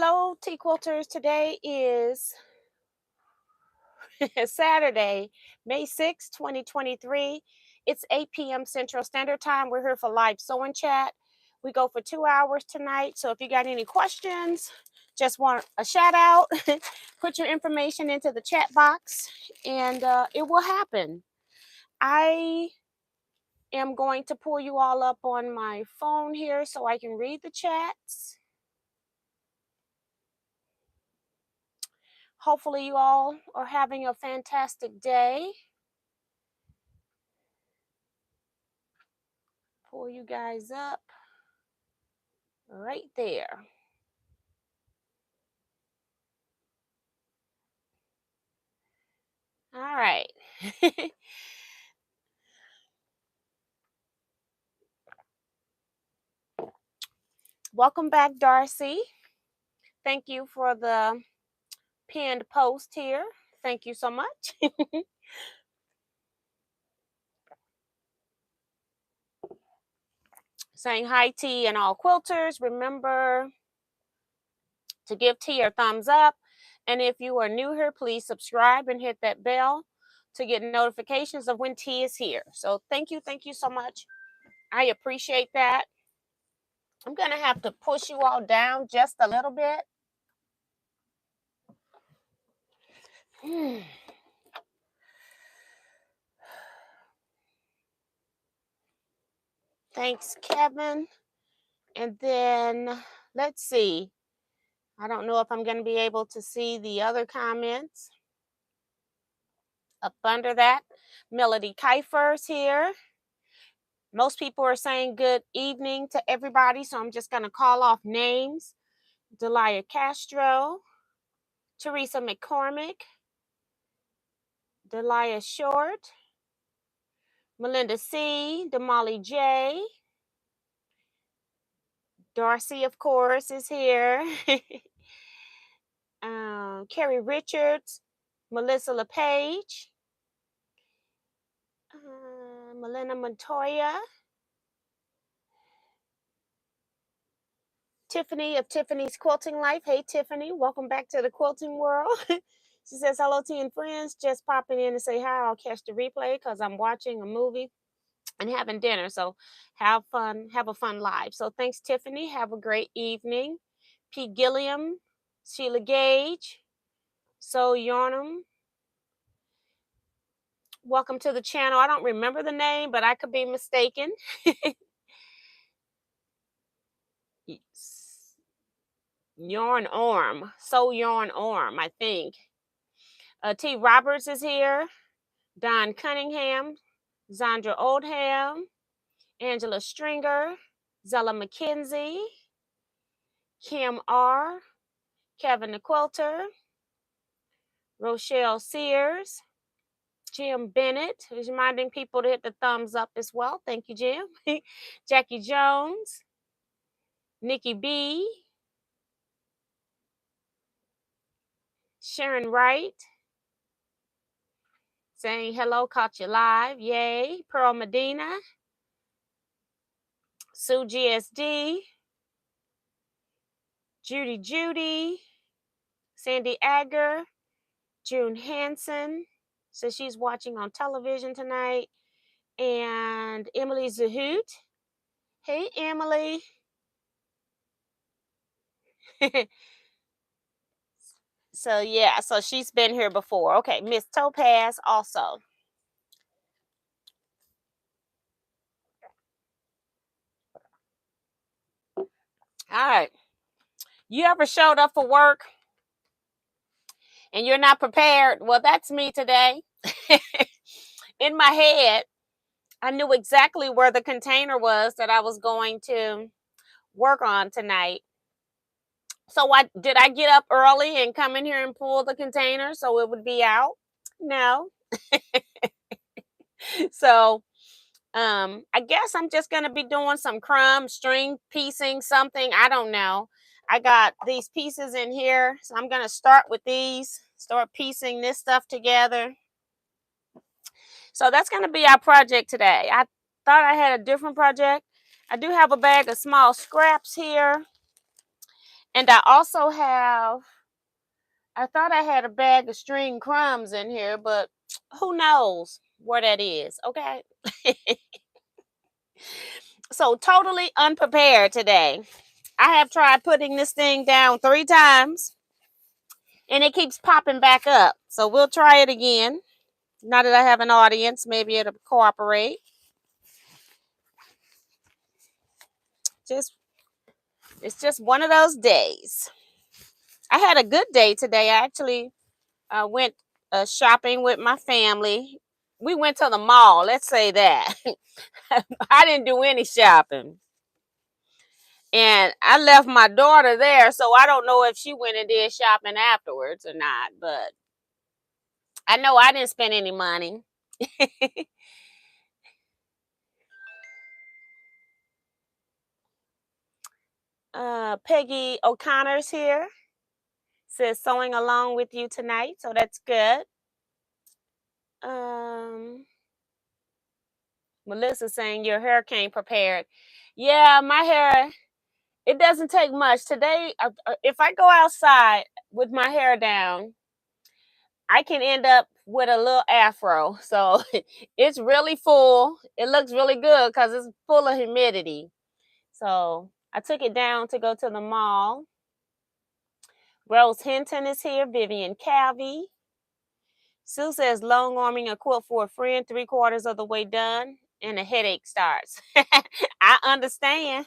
Hello, Teaquilters. Today is Saturday, May 6, 2023. It's 8 p.m. Central Standard Time. We're here for live sewing chat. We go for 2 hours tonight. So if you got any questions, just want a shout out, put your information into the chat box and it will happen. I am going to pull you all up on my phone here so I can read the chats. Hopefully you all are having a fantastic day. Pull you guys up right there. All right. Welcome back, Darcy. Thank you for the pinned post here. Thank you so much. Saying hi, T, and all quilters. Remember to give T your thumbs up. And if you are new here, please subscribe and hit that bell to get notifications of when T is here. So thank you so much. I appreciate that. I'm going to have to push you all down just a little bit. Thanks, Kevin. And then let's see. I don't know if I'm going to be able to see the other comments. Up under that, Melody Kiefer's here. Most people are saying good evening to everybody, so I'm just going to call off names. Delia Castro, Teresa McCormick, Delia Short, Melinda C., Damali J., Darcy, of course, is here. Carrie Richards, Melissa LePage, Melina Montoya, Tiffany of Tiffany's Quilting Life. Hey, Tiffany, welcome back to the quilting world. She says, hello, T and friends. Just popping in to say hi. I'll catch the replay because I'm watching a movie and having dinner. So have fun, have a fun live. So thanks, Tiffany. Have a great evening. Pete Gilliam, Sheila Gage, So Yarnum. Welcome to the channel. I don't remember the name, but I could be mistaken. Yarn Arm. So Yarn Arm, I think. T. Roberts is here. Don Cunningham. Zandra Oldham. Angela Stringer. Zella McKenzie. Kim R. Kevin the Quilter. Rochelle Sears. Jim Bennett, who's reminding people to hit the thumbs up as well. Thank you, Jim. Jackie Jones. Nikki B. Sharon Wright. Saying hello, caught you live. Yay. Pearl Medina. Sue GSD. Judy. Sandy Agger. June Hansen. So she's watching on television tonight. And Emily Zahoot. Hey, Emily. So, yeah, so she's been here before. Okay, Miss Topaz also. All right. You ever showed up for work and you're not prepared? Well, that's me today. In my head, I knew exactly where the container was that I was going to work on tonight. So did I get up early and come in here and pull the container so it would be out? No. So I guess I'm just going to be doing some crumb, string piecing, something. I don't know. I got these pieces in here. So I'm going to start with these, start piecing this stuff together. So that's going to be our project today. I thought I had a different project. I do have a bag of small scraps here. And I also have, I thought I had a bag of string crumbs in here, but who knows where that is, okay? So totally unprepared today. I have tried putting this thing down 3 times and it keeps popping back up. So we'll try it again. Now that I have an audience, maybe it'll cooperate. It's just one of those days. I had a good day today. I actually went shopping with my family. We went to the mall, let's say that. I didn't do any shopping. And I left my daughter there, so I don't know if she went and did shopping afterwards or not, but I know I didn't spend any money. Peggy O'Connor's here. Says sewing along with you tonight, so that's good. Melissa saying your hair came prepared. Yeah, my hair, it doesn't take much. Today, if I go outside with my hair down, I can end up with a little afro. So it's really full. It looks really good because it's full of humidity. So I took it down to go to the mall. Rose Hinton is here. Vivian Calvey. Sue says long arming a quilt for a friend, 3/4 of the way done, and a headache starts. I understand.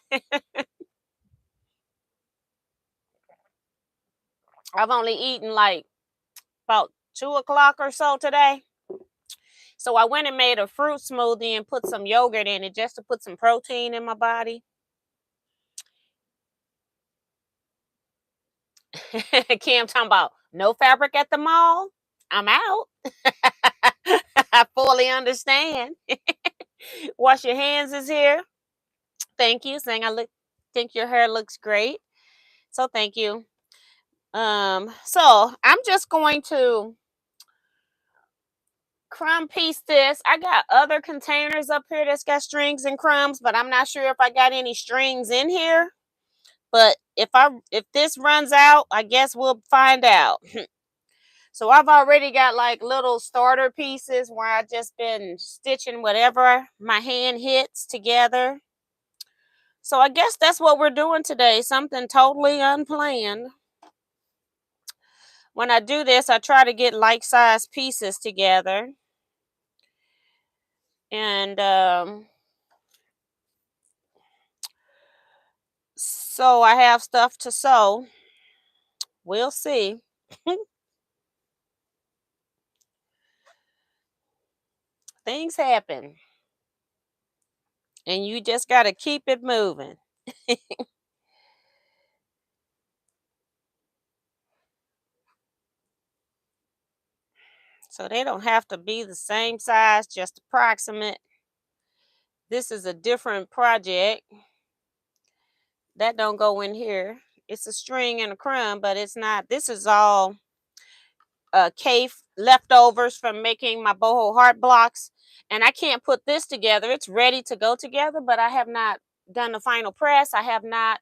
I've only eaten like about 2 o'clock or so today. So I went and made a fruit smoothie and put some yogurt in it just to put some protein in my body. Kim talking about no fabric at the mall. I'm out. I fully understand. Wash your hands is here. Thank you. Saying think your hair looks great. So thank you. So I'm just going to crumb piece this. I got other containers up here that's got strings and crumbs, but I'm not sure if I got any strings in here. But if this runs out, I guess we'll find out. So I've already got like little starter pieces where I just been stitching whatever my hand hits together. So I guess that's what we're doing today. Something totally unplanned. When I do this, I try to get like-sized pieces together. And so I have stuff to sew. We'll see. Things happen. And you just got to keep it moving. So they don't have to be the same size, just approximate. This is a different project. That don't go in here. It's a string and a crumb, but it's not. This is all cave leftovers from making my boho heart blocks. And I can't put this together. It's ready to go together, but I have not done the final press. I have not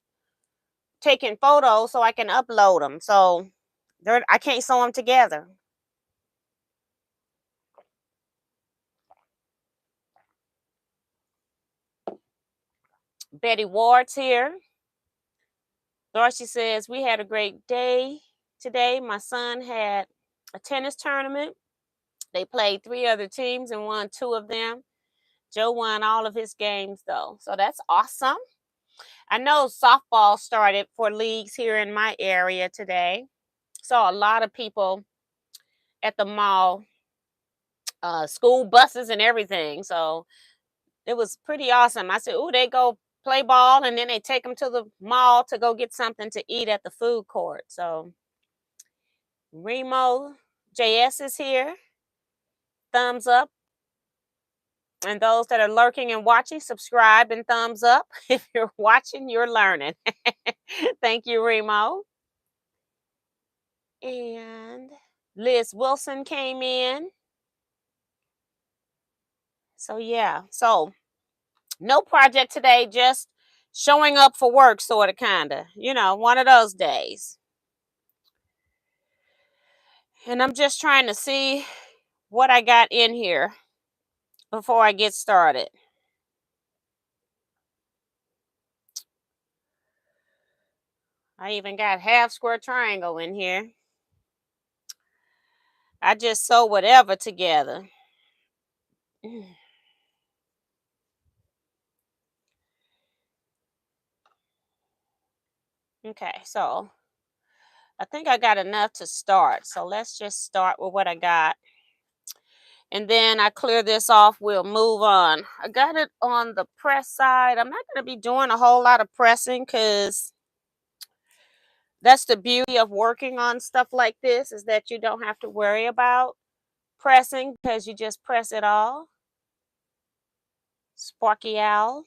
taken photos so I can upload them. So I can't sew them together. Betty Ward's here. Darcy says, we had a great day today. My son had a tennis tournament. They played 3 other teams and won 2 of them. Joe won all of his games, though. So that's awesome. I know softball started for leagues here in my area today. Saw a lot of people at the mall, school buses and everything. So it was pretty awesome. I said, they go play ball, and then they take them to the mall to go get something to eat at the food court. So Remo JS is here. Thumbs up. And those that are lurking and watching, subscribe and thumbs up. If you're watching, you're learning. Thank you, Remo. And Liz Wilson came in. So yeah, so no project today, just showing up for work, sort of, kind of, you know, one of those days. And I'm just trying to see what I got in here before I get started. I even got half square triangle in here. I just sew whatever together. Okay, so I think I got enough to start. So let's just start with what I got. And then I clear this off, we'll move on. I got it on the press side. I'm not going to be doing a whole lot of pressing because that's the beauty of working on stuff like this, is that you don't have to worry about pressing because you just press it all. Sparky Owl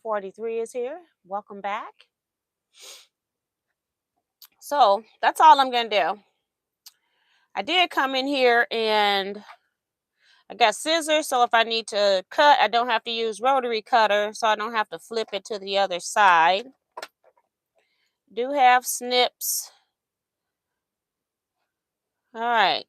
43 is here. Welcome back. So that's all I'm going to do. I did come in here and I got scissors, so if I need to cut, I don't have to use rotary cutter, so I don't have to flip it to the other side. Do have snips. All right.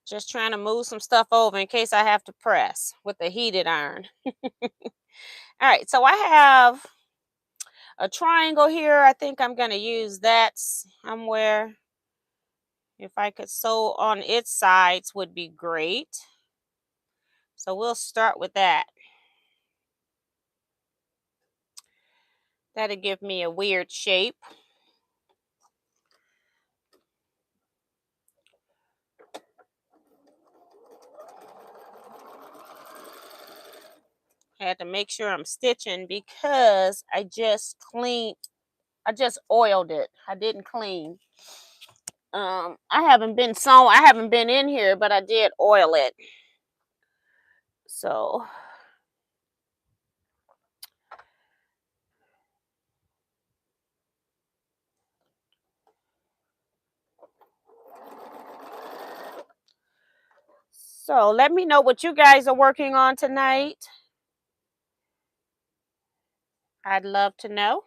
Just trying to move some stuff over in case I have to press with a heated iron. All right, so I have a triangle here. I think I'm going to use that somewhere. If I could sew on its sides would be great. So we'll start with that. That'll give me a weird shape. I had to make sure I'm stitching because I just oiled it. I didn't clean. I haven't been in here, but I did oil it. So let me know what you guys are working on tonight. I'd love to know.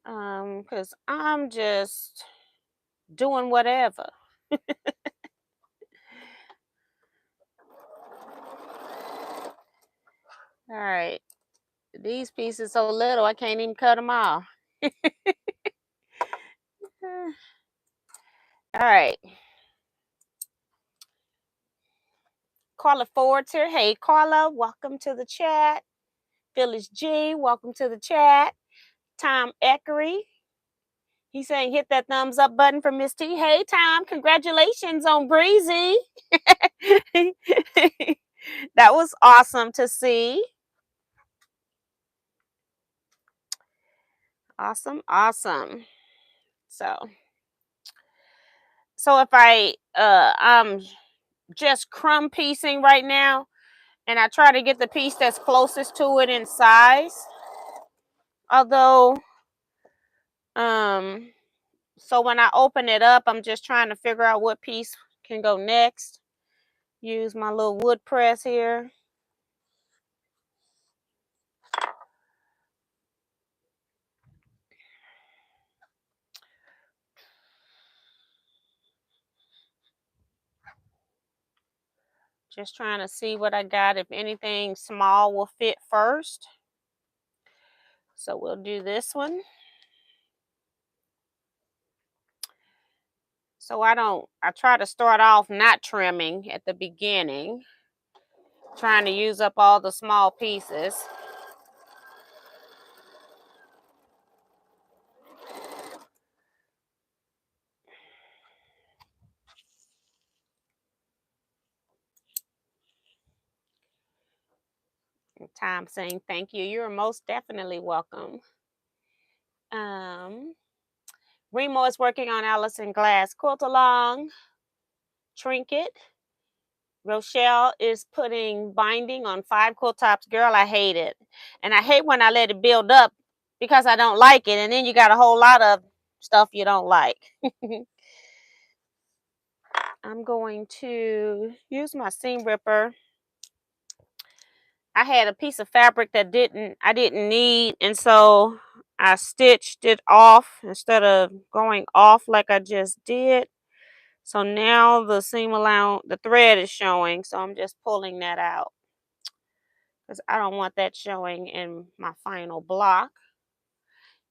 Because I'm just doing whatever. All right. These pieces so little, I can't even cut them all. All right. Carla Ford's here. Hey, Carla, welcome to the chat. Phyllis G, welcome to the chat. Tom Eckery, he's saying hit that thumbs up button for Miss T. Hey, Tom, congratulations on Breezy. That was awesome to see. Awesome. So if I'm just crumb piecing right now, and I try to get the piece that's closest to it in size. Although, so when I open it up, I'm just trying to figure out what piece can go next. Use my little wood press here. Just trying to see what I got. If anything small will fit first. So we'll do this one. So I try to start off not trimming at the beginning. Trying to use up all the small pieces. Tom saying thank you. You're most definitely welcome. Remo is working on Allison Glass quilt along. Trinket. Rochelle is putting binding on 5 quilt tops. Girl, I hate it. And I hate when I let it build up because I don't like it. And then you got a whole lot of stuff you don't like. I'm going to use my seam ripper I had a piece of fabric that I didn't need, and so I stitched it off instead of going off like I just did. So now the the thread is showing, so I'm just pulling that out because I don't want that showing in my final block.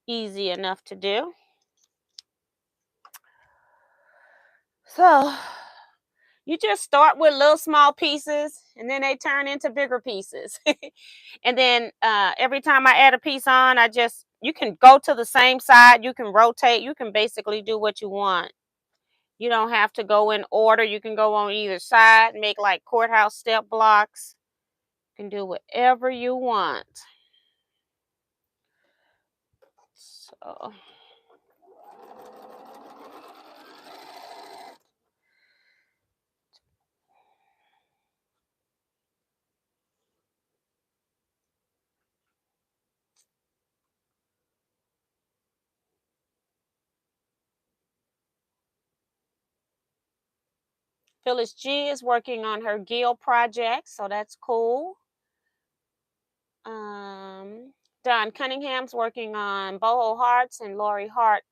Easy enough to do. So you just start with little small pieces and then they turn into bigger pieces. And then every time I add a piece on, you can go to the same side, you can rotate, you can basically do what you want. You don't have to go in order. You can go on either side, make like courthouse step blocks. You can do whatever you want. So Phyllis G is working on her Gill project, so that's cool. Don Cunningham's working on boho hearts, and Lori Hart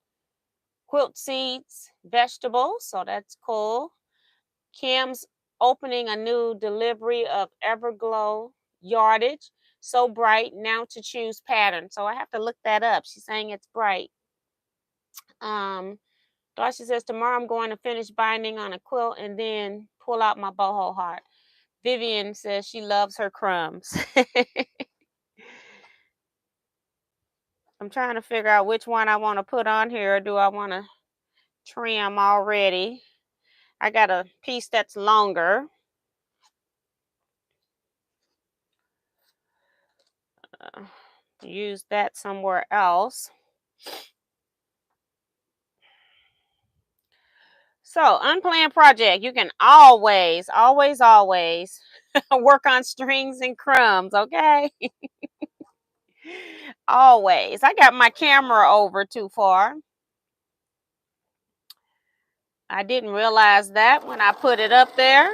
quilt seeds, vegetables, so that's cool. Kim's opening a new delivery of Everglow yardage, so bright, now to choose pattern. So I have to look that up. She's saying it's bright. Darcy says, tomorrow I'm going to finish binding on a quilt and then pull out my boho heart. Vivian says she loves her crumbs. I'm trying to figure out which one I want to put on here, or do I want to trim already? I got a piece that's longer. Use that somewhere else. So, unplanned project. You can always work on strings and crumbs, okay? Always. I got my camera over too far. I didn't realize that when I put it up there.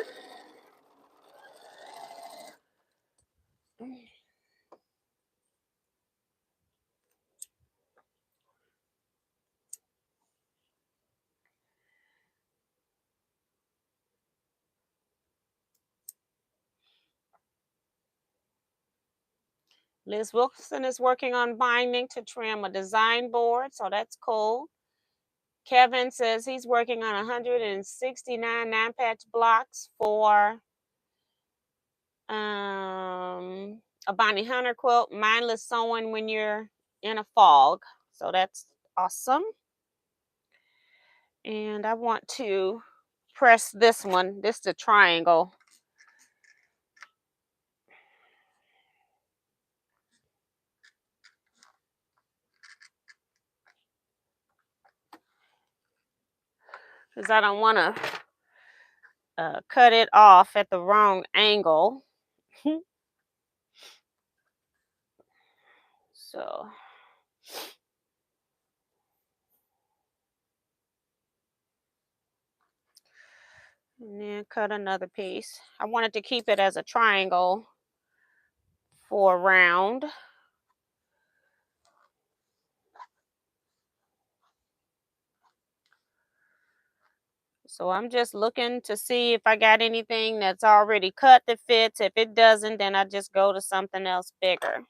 Liz Wilson is working on binding to trim a design board, so that's cool. Kevin says he's working on 169 9-patch blocks for a Bonnie Hunter quilt, mindless sewing when you're in a fog. So that's awesome. And I want to press this one. This is a triangle. Because I don't want to cut it off at the wrong angle. So and then cut another piece. I wanted to keep it as a triangle for a round. So I'm just looking to see if I got anything that's already cut that fits. If it doesn't, then I just go to something else bigger.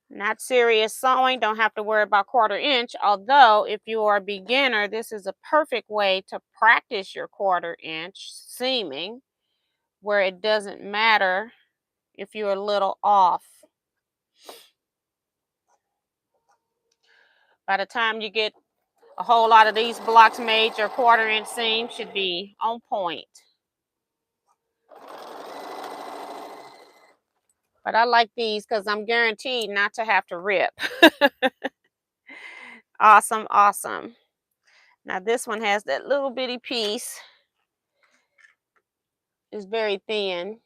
Not serious sewing, don't have to worry about 1/4 inch. Although, if you are a beginner, this is a perfect way to practice your 1/4 inch seaming, where it doesn't matter if you're a little off. By the time you get a whole lot of these blocks made, your 1/4 inch seam should be on point. But I like these because I'm guaranteed not to have to rip. Awesome, awesome. Now this one has that little bitty piece. It's very thin.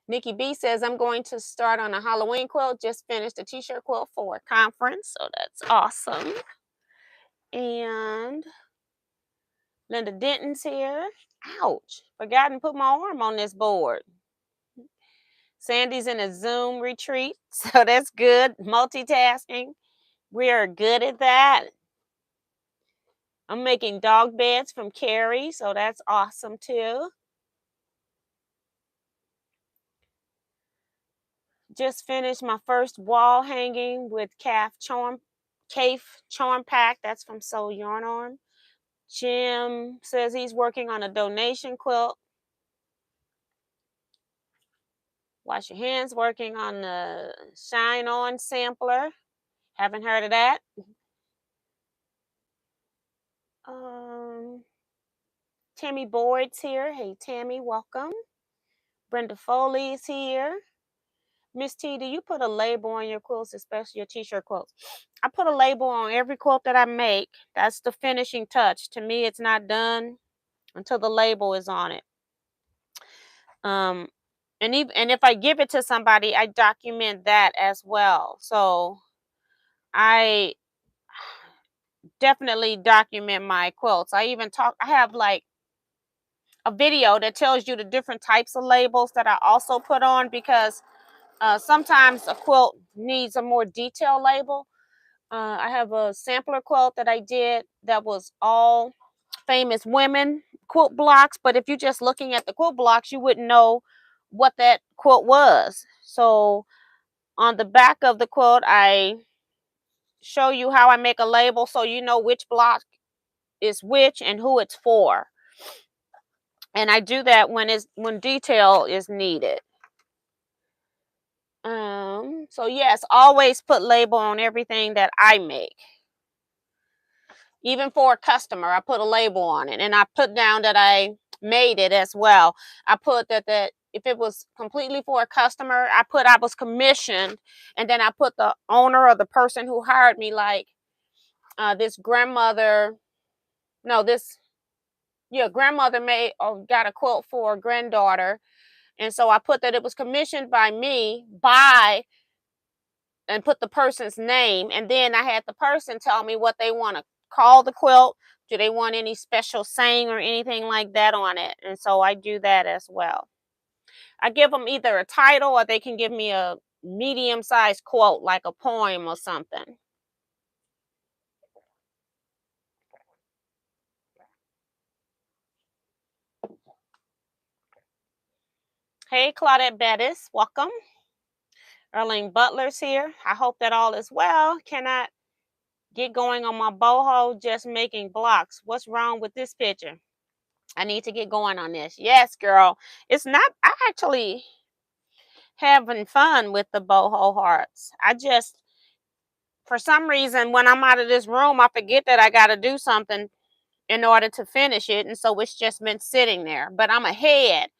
Nikki B says, I'm going to start on a Halloween quilt. Just finished a t-shirt quilt for a conference. So that's awesome. And Linda Denton's here. Ouch. Forgot to put my arm on this board. Sandy's in a Zoom retreat, so that's good. Multitasking. We are good at that. I'm making dog beds from Carrie, so that's awesome too. Just finished my first wall hanging with Cafe Charm Pack. That's from Soul Yarn Arm. Jim says he's working on a donation quilt. Wash your hands, working on the Shine On sampler. Haven't heard of that. Tammy Boyd's here. Hey, Tammy, welcome. Brenda Foley is here. Miss T, do you put a label on your quilts, especially your t-shirt quilts? I put a label on every quilt that I make. That's the finishing touch. To me, it's not done until the label is on it. And if I give it to somebody, I document that as well. So I definitely document my quilts. I have like a video that tells you the different types of labels that I also put on, because sometimes a quilt needs a more detailed label. I have a sampler quilt that I did that was all famous women quilt blocks, but if you're just looking at the quilt blocks, you wouldn't know what that quilt was. So on the back of the quilt, I show you how I make a label so you know which block is which and who it's for. And I do that when detail is needed. So yes, always put label on everything that I make. Even for a customer, I put a label on it, and I put down that I made it as well. I put that if it was completely for a customer, I put I was commissioned, and then I put the owner or the person who hired me, like this grandmother. No, grandmother made or got a quilt for a granddaughter, and so I put that it was commissioned by me and put the person's name, and then I had the person tell me what they want to call the quilt. Do they want any special saying or anything like that on it? And so I do that as well. I give them either a title, or they can give me a medium-sized quote, like a poem or something. Hey, Claudette Bettis, welcome. Erling Butler's here. I hope that all is well. Cannot get going on my boho, just making blocks. What's wrong with this picture? I need to get going on this. Yes, girl. It's not, I actually having fun with the boho hearts. I just, for some reason, when I'm out of this room, I forget that I got to do something in order to finish it. And so it's just been sitting there. But I'm ahead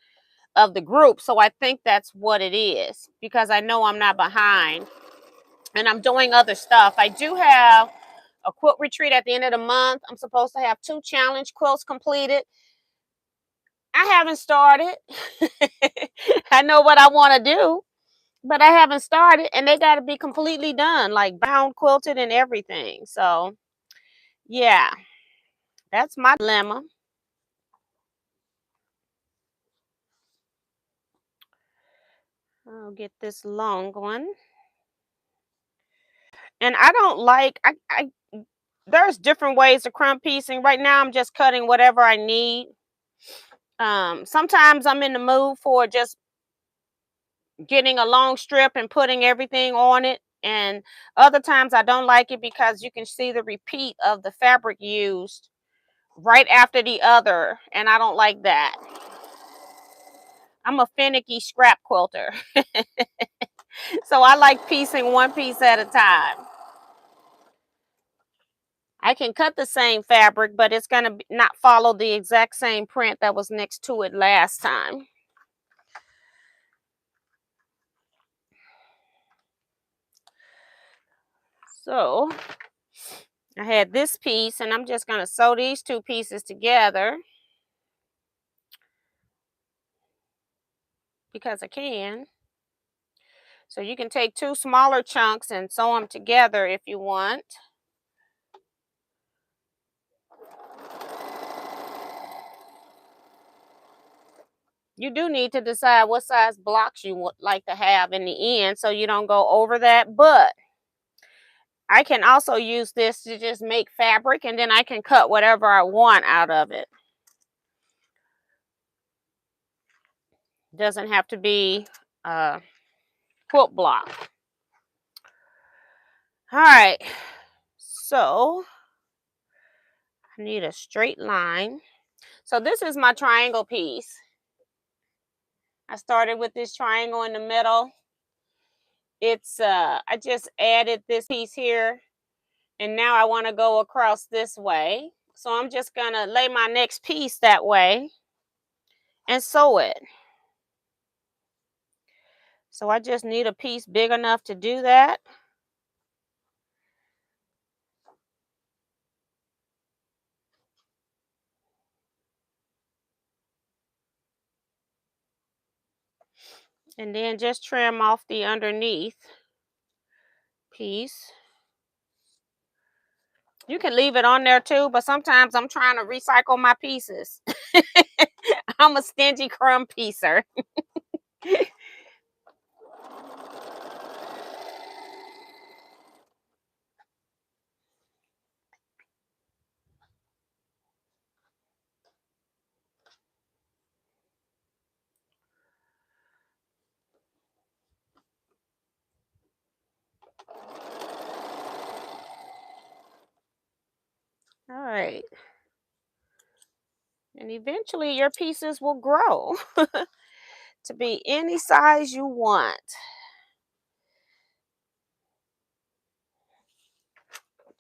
of the group. So I think that's what it is, because I know I'm not behind. And I'm doing other stuff. I do have a quilt retreat at the end of the month. I'm supposed to have 2 challenge quilts completed. I haven't started. I know what I want to do, but I haven't started, and they got to be completely done, like bound, quilted, and everything. So, yeah, that's my dilemma. I'll get this long one. And I don't like, there's different ways of crumb piecing. Right now, I'm just cutting whatever I need. Sometimes I'm in the mood for just getting a long strip and putting everything on it, and other times I don't like it because you can see the repeat of the fabric used right after the other, and I don't like that. I'm a finicky scrap quilter. So I like piecing one piece at a time. I can cut the same fabric, but it's going to not follow the exact same print that was next to it last time. So I had this piece, and I'm just going to sew these 2 pieces together because I can. So you can take 2 smaller chunks and sew them together if you want. you do need to decide what size blocks you would like to have in the end so you don't go over that. But I can also use this to just make fabric, and then I can cut whatever I want out of it. Doesn't have to be a quilt block. All right, so I need a straight line. So this is my triangle piece. I started with this triangle in the middle. It's I just added this piece here, and now I want to go across this way. So I'm just gonna lay my next piece that way and sew it. So I just need a piece big enough to do that. And then just trim off the underneath piece. You can leave it on there too, but sometimes I'm trying to recycle my pieces. I'm a stingy crumb piecer. All right. And eventually your pieces will grow to be any size you want.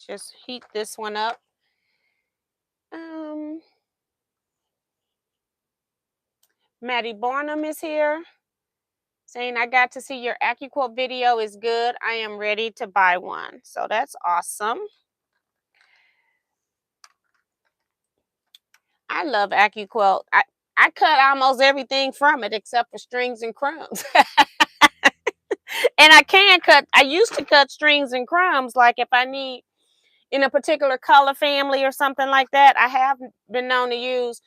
Just heat this one up. Maddie Barnum is here saying, I got to see your AccuQuilt video is good. I am ready to buy one. So that's awesome. I love AccuQuilt. I cut almost everything from it except for strings and crumbs. And I used to cut strings and crumbs, like if I need in a particular color family or something like that. I have been known to use,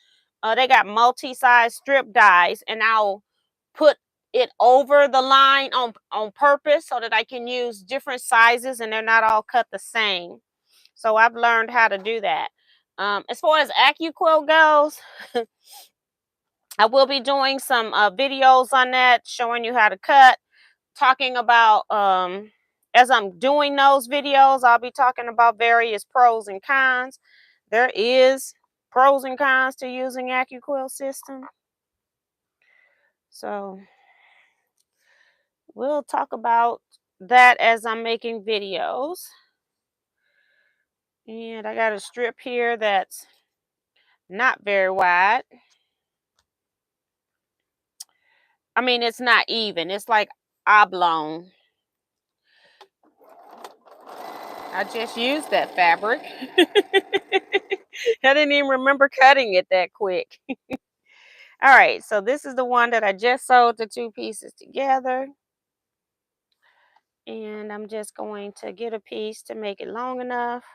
they got multi-size strip dies, and I'll put it over the line on purpose so that I can use different sizes and they're not all cut the same. So I've learned how to do that. As far as AccuQuilt goes, I will be doing some videos on that, showing you how to cut, talking about, as I'm doing those videos, I'll be talking about various pros and cons. There is pros and cons to using AccuQuilt system. So we'll talk about that as I'm making videos. And I got a strip here that's not very wide. I mean, it's not even. It's like oblong. I just used that fabric. I didn't even remember cutting it that quick. All right, so this is the one that I just sewed the two pieces together. And I'm just going to get a piece to make it long enough.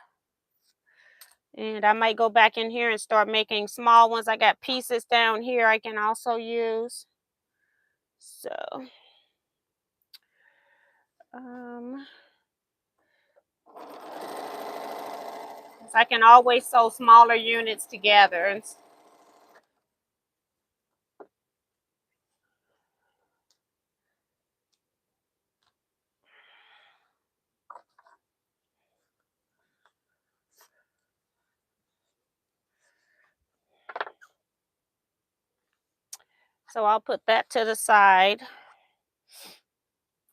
And I might go back in here and start making small ones. I got pieces down here I can also use. So, I can always sew smaller units together. And so I'll put that to the side.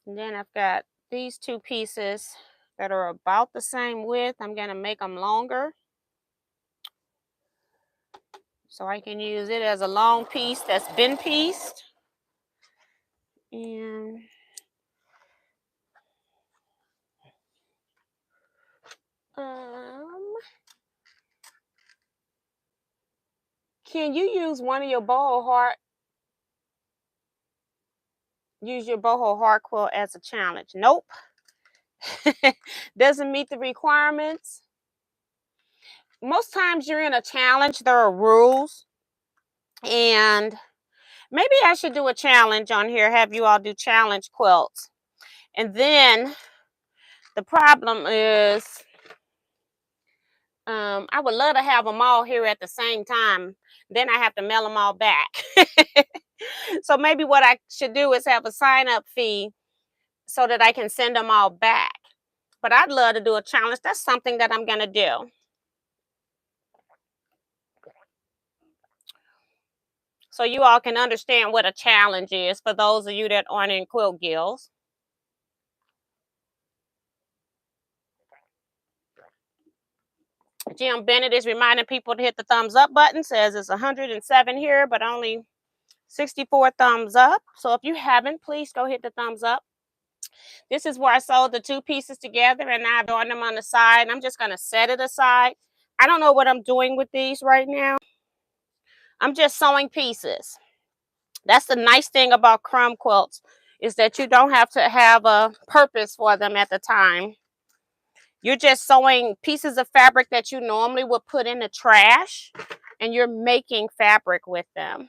And then I've got these two pieces that are about the same width. I'm going to make them longer, so I can use it as a long piece that's been pieced. And can you use one of your boho heart? Use your boho heart quilt as a challenge? Nope. Doesn't meet the requirements. Most times you're in a challenge, there are rules, and Maybe I should do a challenge on here, have you all do challenge quilts. And then the problem is, I would love to have them all here at the same time. Then I have to mail them all back. So maybe what I should do is have a sign-up fee so that I can send them all back. But I'd love to do a challenge. That's something that I'm going to do. So you all can understand what a challenge is for those of you that aren't in quilt guilds. Jim Bennett is reminding people to hit the thumbs up button. Says it's 107 here, but only 64 thumbs up. So if you haven't, please go hit the thumbs up. This is where I sewed the two pieces together and I've joined them on the side. I'm just going to set it aside. I don't know what I'm doing with these right now. I'm just sewing pieces. That's the nice thing about crumb quilts, is that you don't have to have a purpose for them at the time. You're just sewing pieces of fabric that you normally would put in the trash, and you're making fabric with them.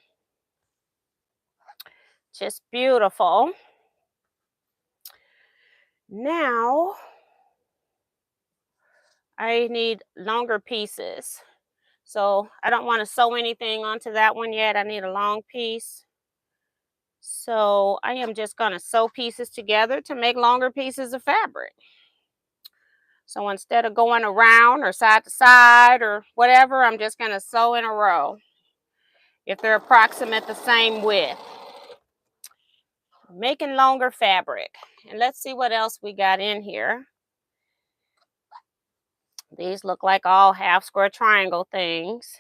Just beautiful. Now, I need longer pieces. So I don't want to sew anything onto that one yet. I need a long piece. So I am just going to sew pieces together to make longer pieces of fabric. So instead of going around or side to side or whatever, I'm just going to sew in a row if they're approximate the same width. Making longer fabric. And let's see what else we got in here. These look like all half square triangle things.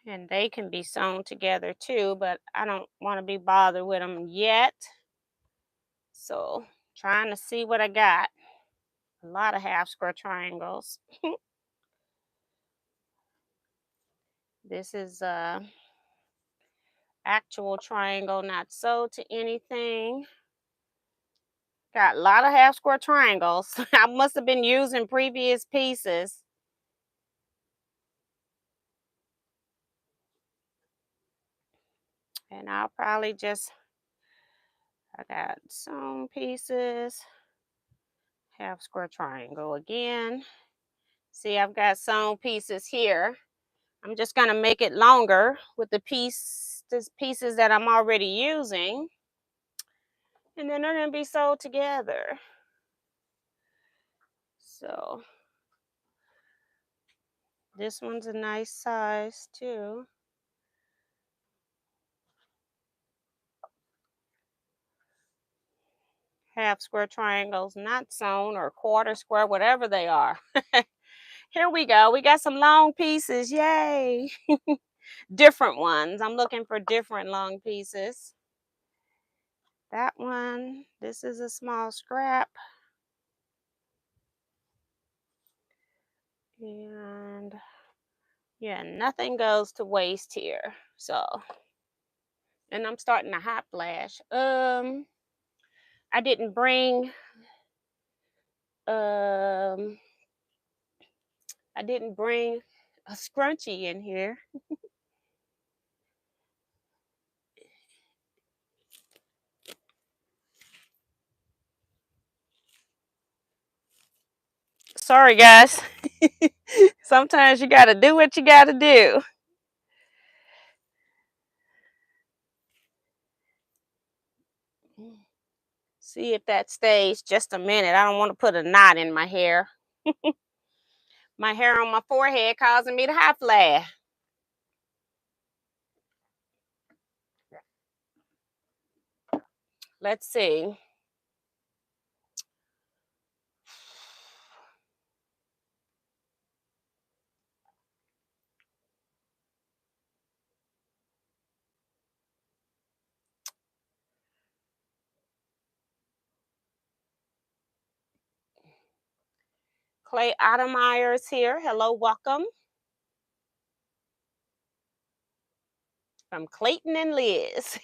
And they can be sewn together too, but I don't want to be bothered with them yet. So trying to see what I got. A lot of half square triangles. This is actual triangle, not sewed to anything. Got a lot of half square triangles. I must have been using previous pieces. And I'll probably just, I got sewn pieces, half square triangle again. See, I've got sewn pieces here. I'm just going to make it longer with the pieces that I'm already using. And then they're going to be sewed together. So this one's a nice size too. Half square triangles, not sewn, or quarter square, whatever they are. Here we go. We got some long pieces. Yay. Different ones. I'm looking for different long pieces. That one. This is a small scrap. And yeah, nothing goes to waste here. So, and I'm starting a hot flash. I didn't bring a scrunchie in here. Sorry, guys. Sometimes you got to do what you got to do. See if that stays just a minute. I don't want to put a knot in my hair. My hair on my forehead causing me to hot flash. Let's see. Clay Ottermeyer is here. Hello, welcome. From Clayton and Liz.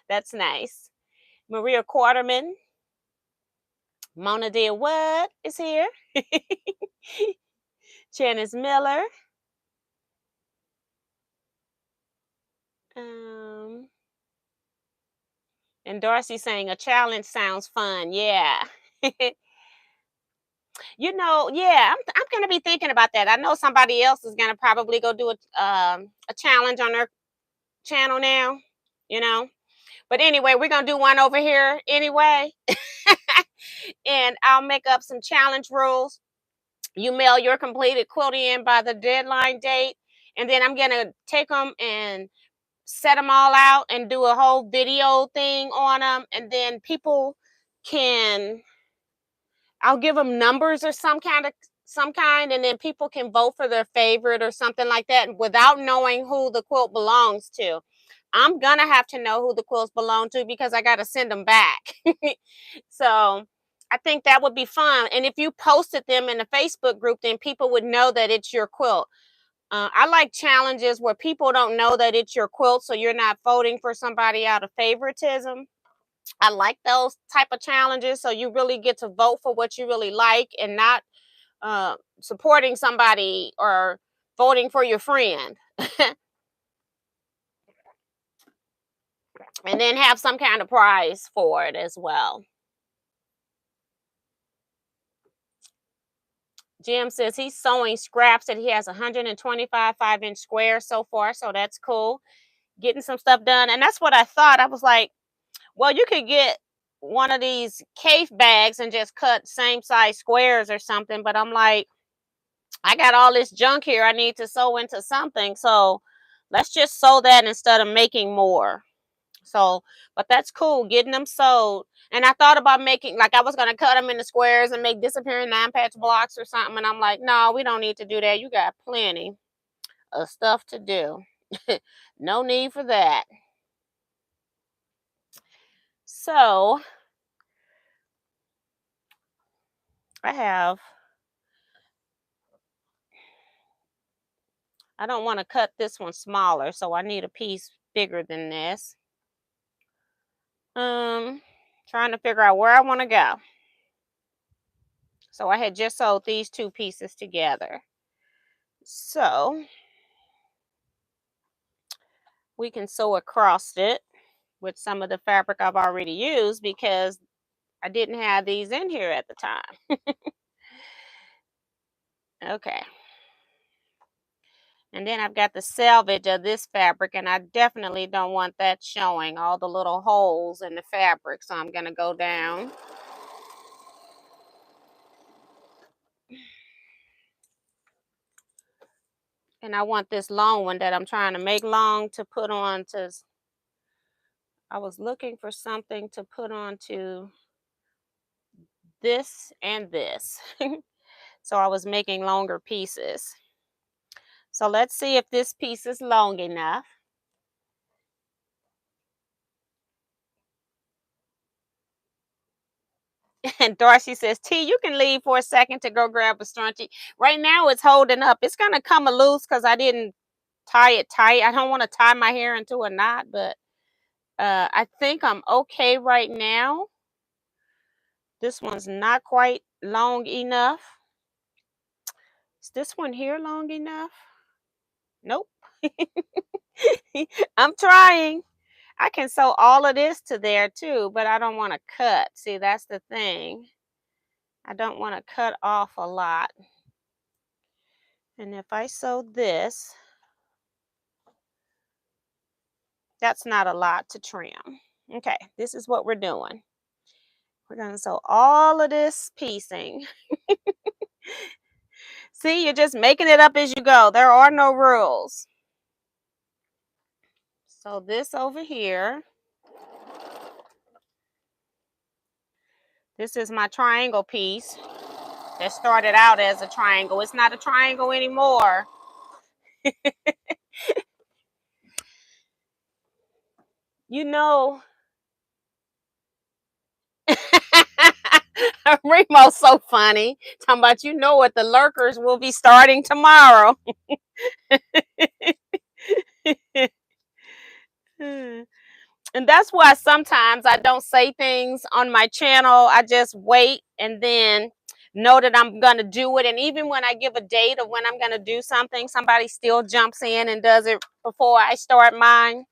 That's nice. Maria Quarterman. Mona Dear What is here. Janice Miller. And Darcy saying a challenge sounds fun. Yeah. Yeah, I'm gonna be thinking about that. I know somebody else is gonna probably go do a challenge on their channel now, you know. But anyway, we're gonna do one over here anyway. And I'll make up some challenge rules. You mail your completed quilt in by the deadline date, and then I'm gonna take them and set them all out and do a whole video thing on them, and then people can I'll give them numbers or some kind, and then people can vote for their favorite or something like that without knowing who the quilt belongs to. I'm gonna have to know who the quilts belong to because I gotta send them back. So I think that would be fun. And if you posted them in a Facebook group, then people would know that it's your quilt. I like challenges where people don't know that it's your quilt, so you're not voting for somebody out of favoritism. I like those type of challenges, so you really get to vote for what you really like and not supporting somebody or voting for your friend. And then have some kind of prize for it as well. Jim says he's sewing scraps that he has 125 5-inch squares so far, so that's cool. Getting some stuff done, and that's what I thought. I was like, well, you could get one of these cave bags and just cut same size squares or something, but I'm like, I got all this junk here I need to sew into something, so let's just sew that instead of making more. So, but that's cool, getting them sewed. And I thought about making, like I was going to cut them into squares and make disappearing 9-patch blocks or something, and I'm like, no, we don't need to do that. You got plenty of stuff to do. No need for that. So I don't want to cut this one smaller, so I need a piece bigger than this. Trying to figure out where I want to go. So I had just sewed these two pieces together. So we can sew across it with some of the fabric I've already used because I didn't have these in here at the time. Okay. And then I've got the selvage of this fabric, and I definitely don't want that showing, all the little holes in the fabric. So I'm going to go down. And I want this long one that I'm trying to make long to put on to, I was looking for something to put on to this and this. So I was making longer pieces. So let's see if this piece is long enough. And Darcy says, T, you can leave for a second to go grab a scrunchie. Right now it's holding up. It's going to come loose because I didn't tie it tight. I don't want to tie my hair into a knot, but I think I'm okay right now. This one's not quite long enough. Is this one here long enough? Nope. I'm trying. I can sew all of this to there too, but I don't want to cut. See, that's the thing. I don't want to cut off a lot. And if I sew this, that's not a lot to trim. Okay, this is what we're doing. We're going to sew all of this piecing. See, you're just making it up as you go. There are no rules. So this over here, this is my triangle piece that started out as a triangle. It's not a triangle anymore. You know, Remo's so funny. Talking about, you know what, the lurkers will be starting tomorrow. And that's why sometimes I don't say things on my channel. I just wait and then know that I'm going to do it. And even when I give a date of when I'm going to do something, somebody still jumps in and does it before I start mine.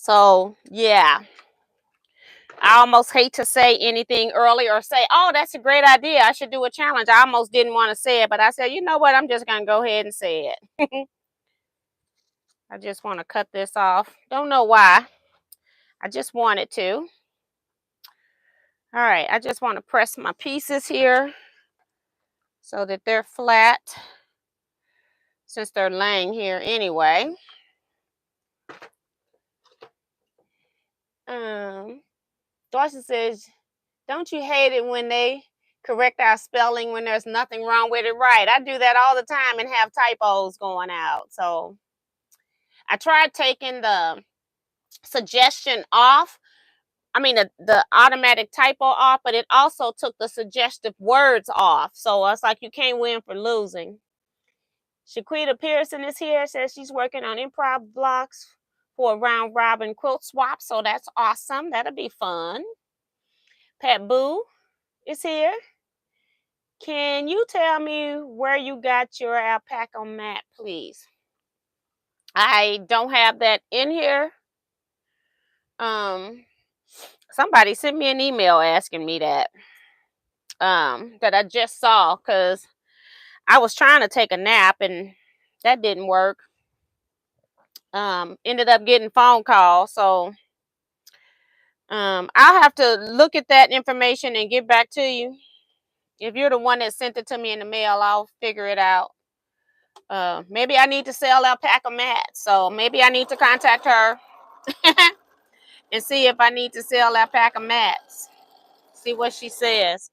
So yeah, I almost hate to say anything early or say, oh, that's a great idea, I should do a challenge. I almost didn't want to say it, but I said, you know what, I'm just going to go ahead and say it. I just want to cut this off. Don't know why. I just wanted to. All right, I just want to press my pieces here so that they're flat, since they're laying here anyway. Darcy says, don't you hate it when they correct our spelling when there's nothing wrong with it? Right. I do that all the time and have typos going out. So I tried taking the suggestion off. I mean, the automatic typo off, but it also took the suggestive words off. So it's like you can't win for losing. Shaquita Pearson is here, says she's working on improv blocks for a round robin quilt swap. So that's awesome. That'll be fun. Pat Boo is here. Can you tell me where you got your alpaca mat, please? I don't have that in here. Somebody sent me an email asking me that. That I just saw, because I was trying to take a nap and that didn't work. Ended up getting phone calls, so I'll have to look at that information and get back to you. If you're the one that sent it to me in the mail, I'll figure it out. Maybe I need to sell alpaca mats, so maybe I need to contact her and see if I need to sell alpaca mats. See what she says.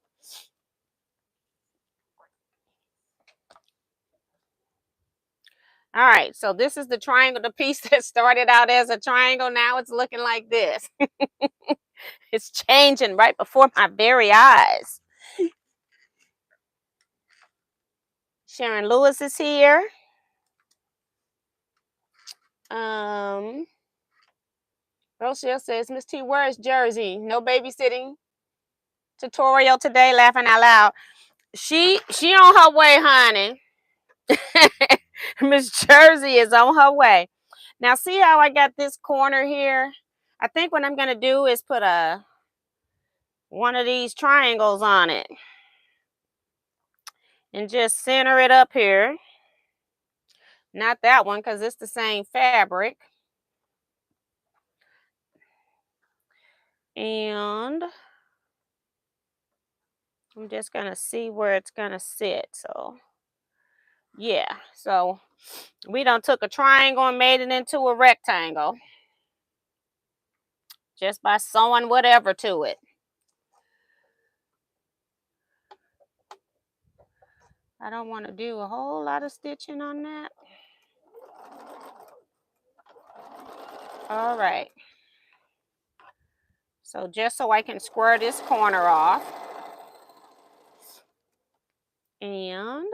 All right, so this is the triangle, the piece that started out as a triangle. Now it's looking like this. It's changing right before my very eyes. Sharon Lewis is here. Rochelle says, Miss T, where is Jersey? No babysitting tutorial today, laughing out loud. She on her way, honey. Miss Jersey is on her way. Now see how I got this corner here? I think what I'm gonna do is put one of these triangles on it and just center it up here. Not that one, because it's the same fabric. And I'm just gonna see where it's gonna sit. So yeah, so we done took a triangle and made it into a rectangle just by sewing whatever to it. I don't want to do a whole lot of stitching on that. All right. So just so I can square this corner off. And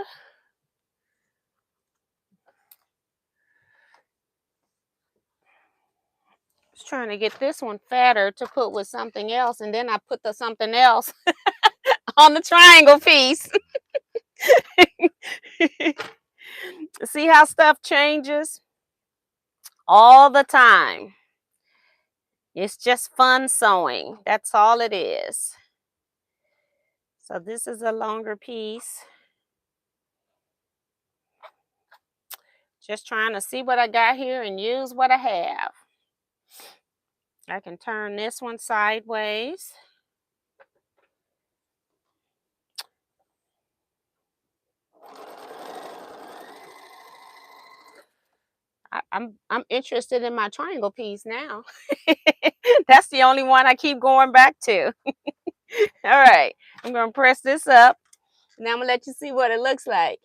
just trying to get this one fatter to put with something else. And then I put the something else on the triangle piece. See how stuff changes all the time. It's just fun sewing. That's all it is. So this is a longer piece. Just trying to see what I got here and use what I have. I can turn this one sideways. I'm interested in my triangle piece now. That's the only one I keep going back to. All right, I'm gonna press this up. Now I'm gonna let you see what it looks like.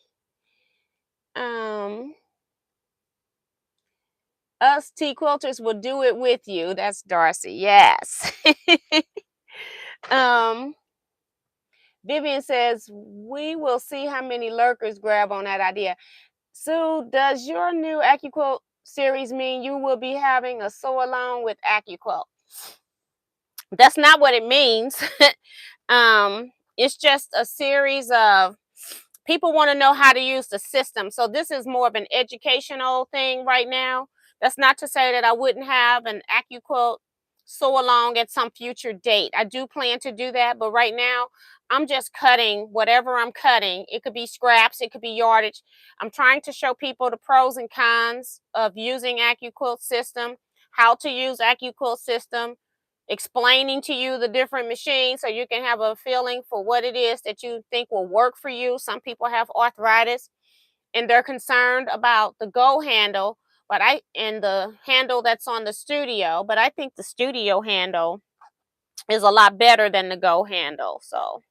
Us Teaquilters will do it with you. That's Darcy. Yes. Vivian says, we will see how many lurkers grab on that idea. Sue, does your new AccuQuilt series mean you will be having a sew along with AccuQuilt? That's not what it means. It's just a series of people want to know how to use the system. So this is more of an educational thing right now. That's not to say that I wouldn't have an AccuQuilt sew along at some future date. I do plan to do that, but right now I'm just cutting whatever I'm cutting. It could be scraps, it could be yardage. I'm trying to show people the pros and cons of using AccuQuilt system, how to use AccuQuilt system, explaining to you the different machines so you can have a feeling for what it is that you think will work for you. Some people have arthritis and they're concerned about the Go handle, but and the handle that's on the Studio, but I think the Studio handle is a lot better than the Go handle. So, all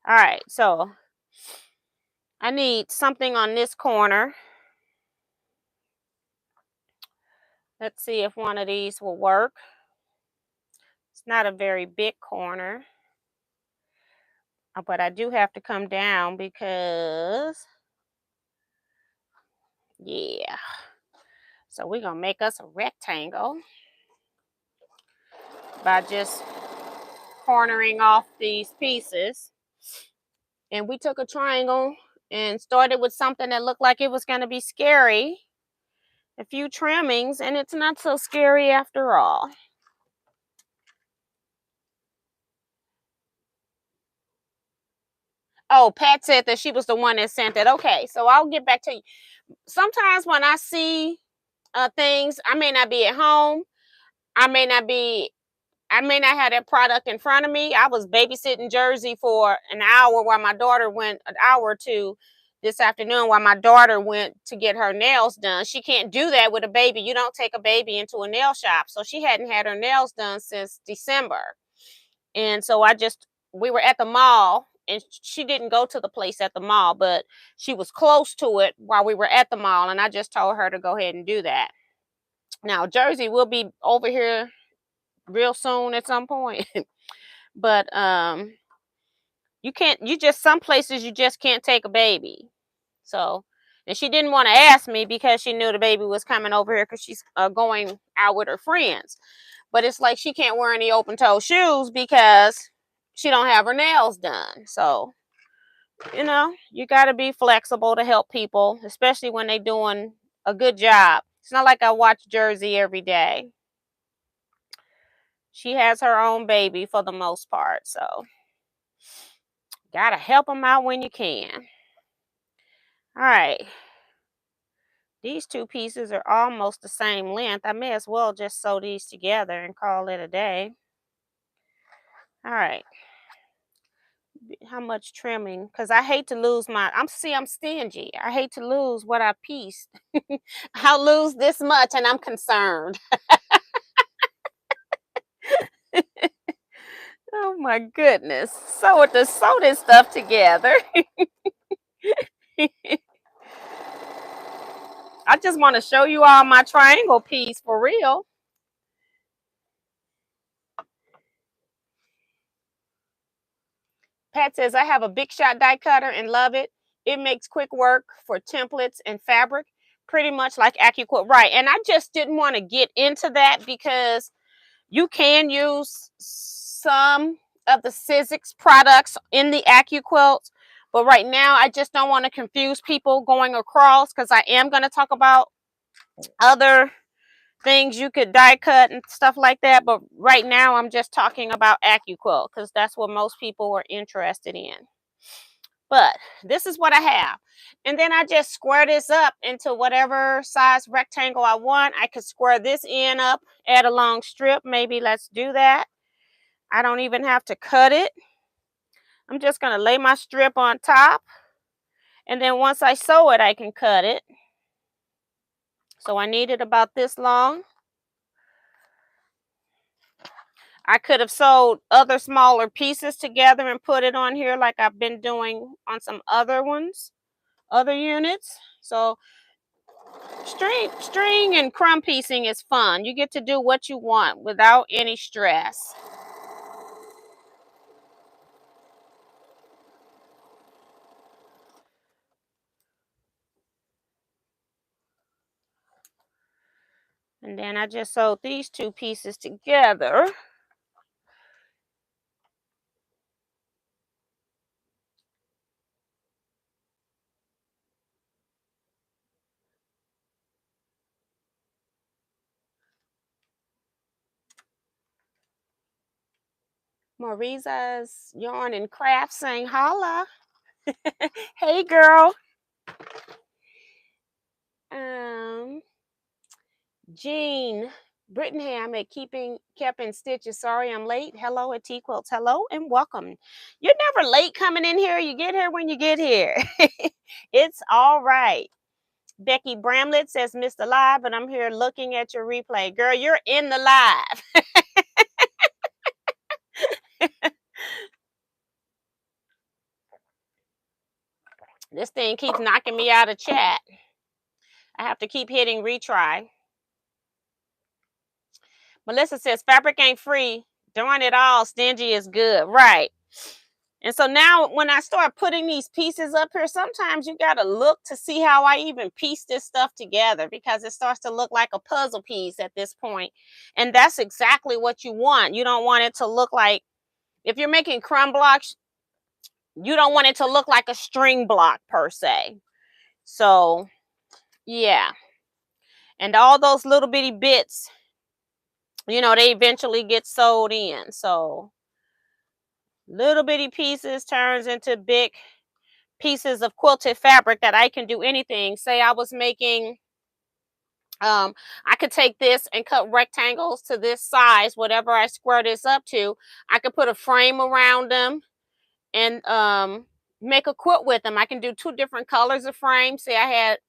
right, so I need something on this corner. Let's see if one of these will work. It's not a very big corner, but I do have to come down because, yeah. So we're going to make us a rectangle by just cornering off these pieces. And we took a triangle and started with something that looked like it was going to be scary. A few trimmings, and it's not so scary after all. Oh, Pat said that she was the one that sent it. Okay, so I'll get back to you. Sometimes when I see things, I may not be at home. I may not have that product in front of me. I was babysitting Jersey for an hour while my daughter went, an hour or two this afternoon while my daughter went to get her nails done. She can't do that with a baby. You don't take a baby into a nail shop. So she hadn't had her nails done since December. And so we were at the mall, and she didn't go to the place at the mall, but she was close to it while we were at the mall. And I just told her to go ahead and do that. Now, Jersey will be over here real soon at some point. But some places you just can't take a baby. So, and she didn't want to ask me because she knew the baby was coming over here because she's going out with her friends. But it's like she can't wear any open toe shoes because she don't have her nails done. So, you got to be flexible to help people, especially when they're doing a good job. It's not like I watch Jersey every day. She has her own baby for the most part, so gotta help them out when you can. All right. These two pieces are almost the same length. I may as well just sew these together and call it a day. All right. How much trimming? Because I hate to lose I'm stingy. I hate to lose what I pieced. I'll lose this much and I'm concerned. Oh my goodness. Sew this stuff together. I just want to show you all my triangle piece for real. Pat says, I have a big shot die cutter and love it. It makes quick work for templates and fabric, pretty much like AccuQuilt. Right. And I just didn't want to get into that because you can use some of the Sizzix products in the AccuQuilt. But right now, I just don't want to confuse people going across because I am going to talk about other things you could die cut and stuff like that. But right now, I'm just talking about AccuQuilt because that's what most people are interested in. But this is what I have. And then I just square this up into whatever size rectangle I want. I could square this end up, add a long strip. Maybe let's do that. I don't even have to cut it. I'm just going to lay my strip on top. And then once I sew it, I can cut it. So I need it about this long. I could have sewed other smaller pieces together and put it on here like I've been doing on some other ones, other units. So string and crumb piecing is fun. You get to do what you want without any stress. And then I just sewed these two pieces together. Mariza's Yarn and Craft saying holla. Hey girl. Jean Brittenham at Kept in Stitches. Sorry I'm late. Hello at Teaquilts. Hello and welcome. You're never late coming in here. You get here when you get here. It's all right. Becky Bramlett says, missed the live, but I'm here looking at your replay. Girl, you're in the live. This thing keeps knocking me out of chat. I have to keep hitting retry. Melissa says, fabric ain't free. Darn it all, stingy is good. Right. And so now when I start putting these pieces up here, sometimes you got to look to see how I even piece this stuff together, because it starts to look like a puzzle piece at this point. And that's exactly what you want. You don't want it to look like, if you're making crumb blocks, you don't want it to look like a string block per se. So yeah. And all those little bitty bits, you know, they eventually get sewed in. So little bitty pieces turns into big pieces of quilted fabric that I can do anything. Say I was making, I could take this and cut rectangles to this size, whatever I square this up to. I could put a frame around them and make a quilt with them. I can do 2 different colors of frames. Say I had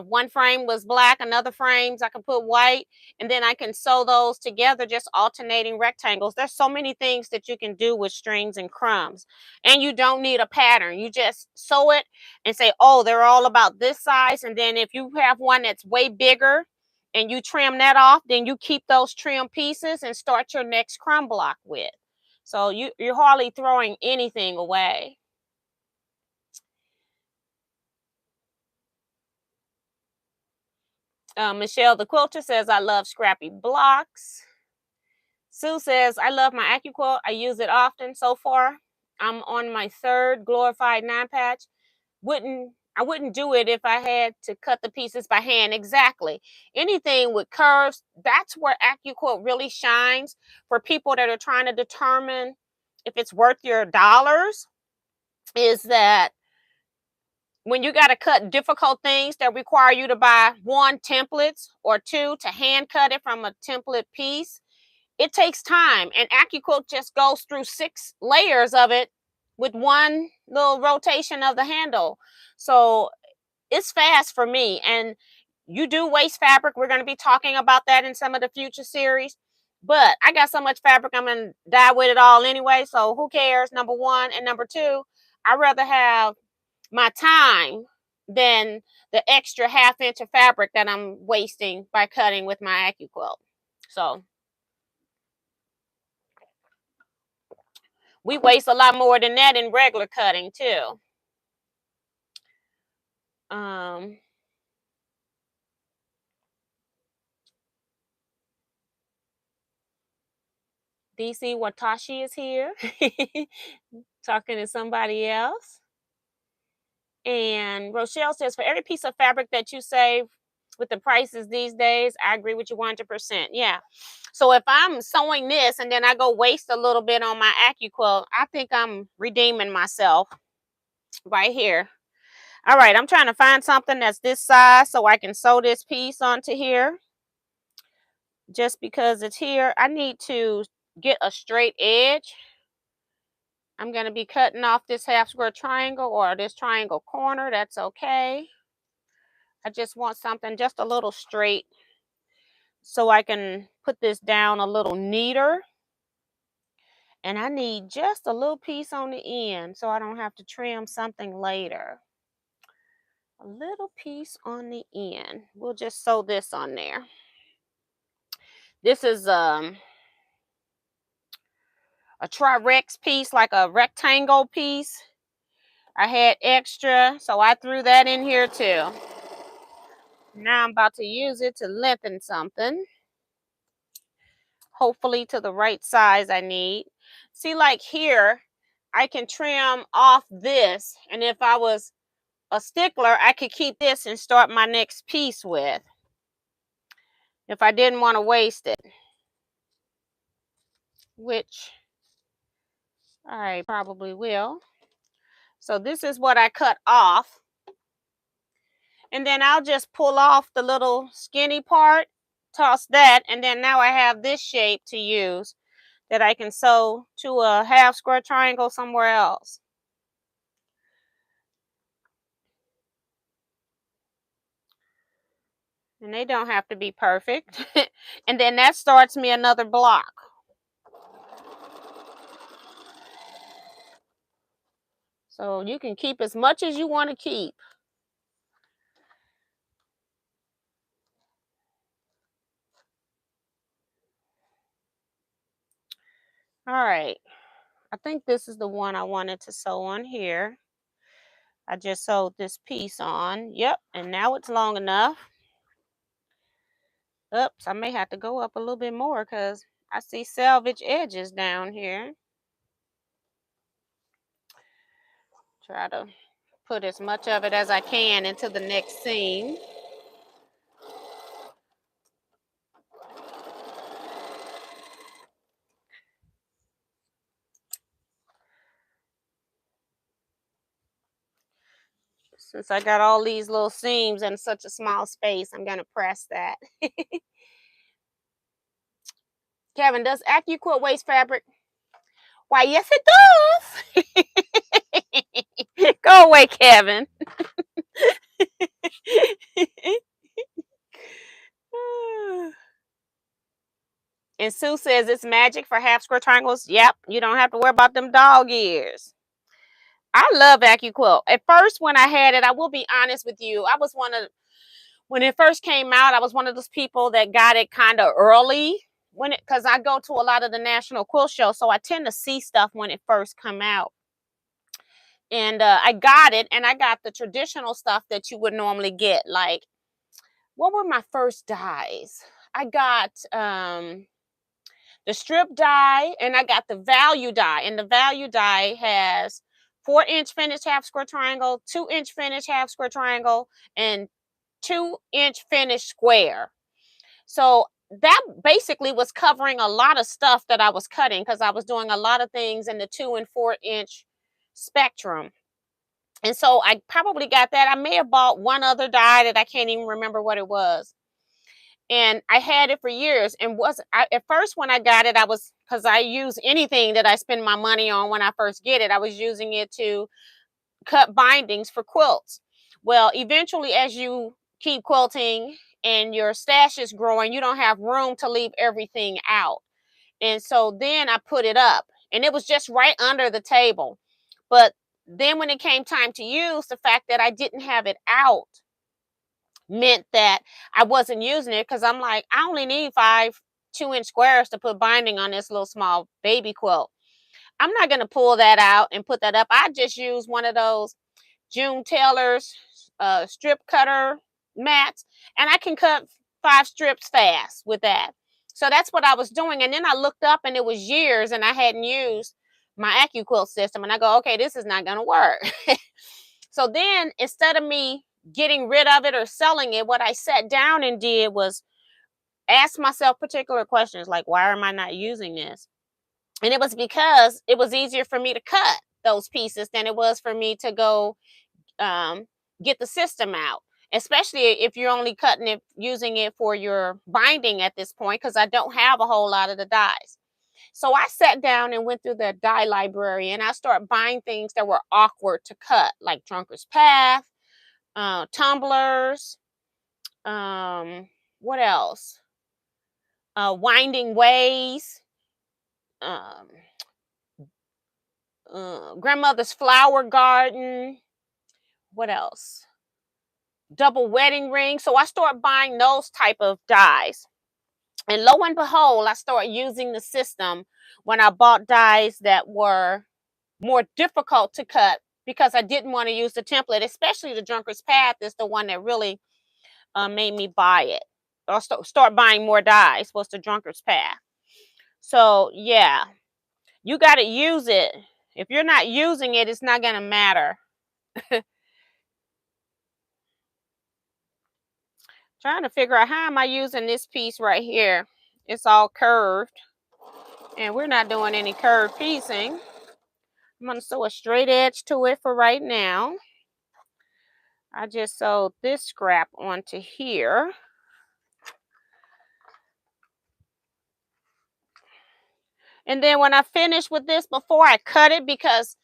one frame was black, another frames I can put white, and then I can sew those together, just alternating rectangles. There's so many things that you can do with strings and crumbs, and you don't need a pattern. You just sew it and say, oh, they're all about this size. And then if you have one that's way bigger and you trim that off, then you keep those trim pieces and start your next crumb block with. So you're hardly throwing anything away. Michelle the Quilter says, I love scrappy blocks. Sue says, I love my AccuQuilt. I use it often. So far, I'm on my 3rd glorified 9-patch. I wouldn't do it if I had to cut the pieces by hand. Exactly. Anything with curves, that's where AccuQuilt really shines for people that are trying to determine if it's worth your dollars, is that when you got to cut difficult things that require you to buy 1 templates or 2 to hand cut it from a template piece, it takes time. And AccuQuilt just goes through 6 layers of it with 1 little rotation of the handle. So it's fast for me. And you do waste fabric. We're going to be talking about that in some of the future series. But I got so much fabric, I'm going to die with it all anyway. So who cares? Number 1. And number 2, I'd rather have my time than the extra 1/2 inch of fabric that I'm wasting by cutting with my AccuQuilt. So we waste a lot more than that in regular cutting too. DC Watashi is here talking to somebody else. And Rochelle says, for every piece of fabric that you save with the prices these days, I agree with you 100%. Yeah. So if I'm sewing this and then I go waste a little bit on my AccuQuilt, I think I'm redeeming myself right here. All right, I'm trying to find something that's this size so I can sew this piece onto here. Just because it's here, I need to get a straight edge. I'm going to be cutting off this 1/2 square triangle or this triangle corner. That's okay. I just want something just a little straight so I can put this down a little neater. And I need just a little piece on the end so I don't have to trim something later. A little piece on the end. We'll just sew this on there. This is a Tri-Rex piece, like a rectangle piece. I had extra, so I threw that in here too. Now I'm about to use it to lengthen something. Hopefully to the right size I need. See, like here, I can trim off this. And if I was a stickler, I could keep this and start my next piece with, if I didn't want to waste it. Which I probably will. So this is what I cut off. And then I'll just pull off the little skinny part, toss that, and then now I have this shape to use that I can sew to a half square triangle somewhere else. And they don't have to be perfect. And then that starts me another block. So you can keep as much as you want to keep. All right. I think this is the one I wanted to sew on here. I just sewed this piece on. Yep. And now it's long enough. Oops, I may have to go up a little bit more because I see selvage edges down here. Try to put as much of it as I can into the next seam. Since I got all these little seams in such a small space, I'm going to press that. Kevin, does AccuQuilt waste fabric? Why, yes, it does. Go away, Kevin. And Sue says it's magic for half square triangles. Yep, you don't have to worry about them dog ears. I love AccuQuilt. At first, when I had it, I will be honest with you, I was when it first came out, I was one of those people that got it kind of early because I go to a lot of the national quilt shows, so I tend to see stuff when it first come out. And I got it, and I got the traditional stuff that you would normally get. Like, what were my first dies? I got the strip die, and I got the value die. And the value die has 4-inch finished half square triangle, 2-inch finished half square triangle, and 2-inch finished square. So that basically was covering a lot of stuff that I was cutting because I was doing a lot of things in the 2 and 4-inch spectrum. And so I probably got that. I may have bought one other die that I can't even remember what it was. And I had it for years. And at first when I got it, because I use anything that I spend my money on when I first get it, I was using it to cut bindings for quilts. Well, eventually, as you keep quilting and your stash is growing, you don't have room to leave everything out. And so then I put it up, and it was just right under the table. But then when it came time to use, the fact that I didn't have it out meant that I wasn't using it because I'm like, I only need 5 2-inch squares to put binding on this little small baby quilt. I'm not going to pull that out and put that up. I just use one of those June Taylor's strip cutter mats, and I can cut 5 strips fast with that. So that's what I was doing. And then I looked up, and it was years, and I hadn't used my AccuQuilt system. And I go, okay, this is not going to work. So then instead of me getting rid of it or selling it, what I sat down and did was ask myself particular questions like, why am I not using this? And it was because it was easier for me to cut those pieces than it was for me to go get the system out, especially if you're only cutting it, using it for your binding at this point, because I don't have a whole lot of the dies. So I sat down and went through the die library, and I started buying things that were awkward to cut, like Drunkard's Path, tumblers, what else? Winding Ways, Grandmother's Flower Garden. What else? Double wedding ring. So I started buying those type of dies. And lo and behold, I started using the system when I bought dies that were more difficult to cut because I didn't want to use the template, especially the Drunkard's Path is the one that really made me buy it. Or start buying more dies was the Drunkard's Path. So yeah, you got to use it. If you're not using it, it's not going to matter. Trying to figure out how am I using this piece right here. It's all curved, and we're not doing any curved piecing. I'm going to sew a straight edge to it for right now. I just sewed this scrap onto here. And then when I finish with this, before I cut it, because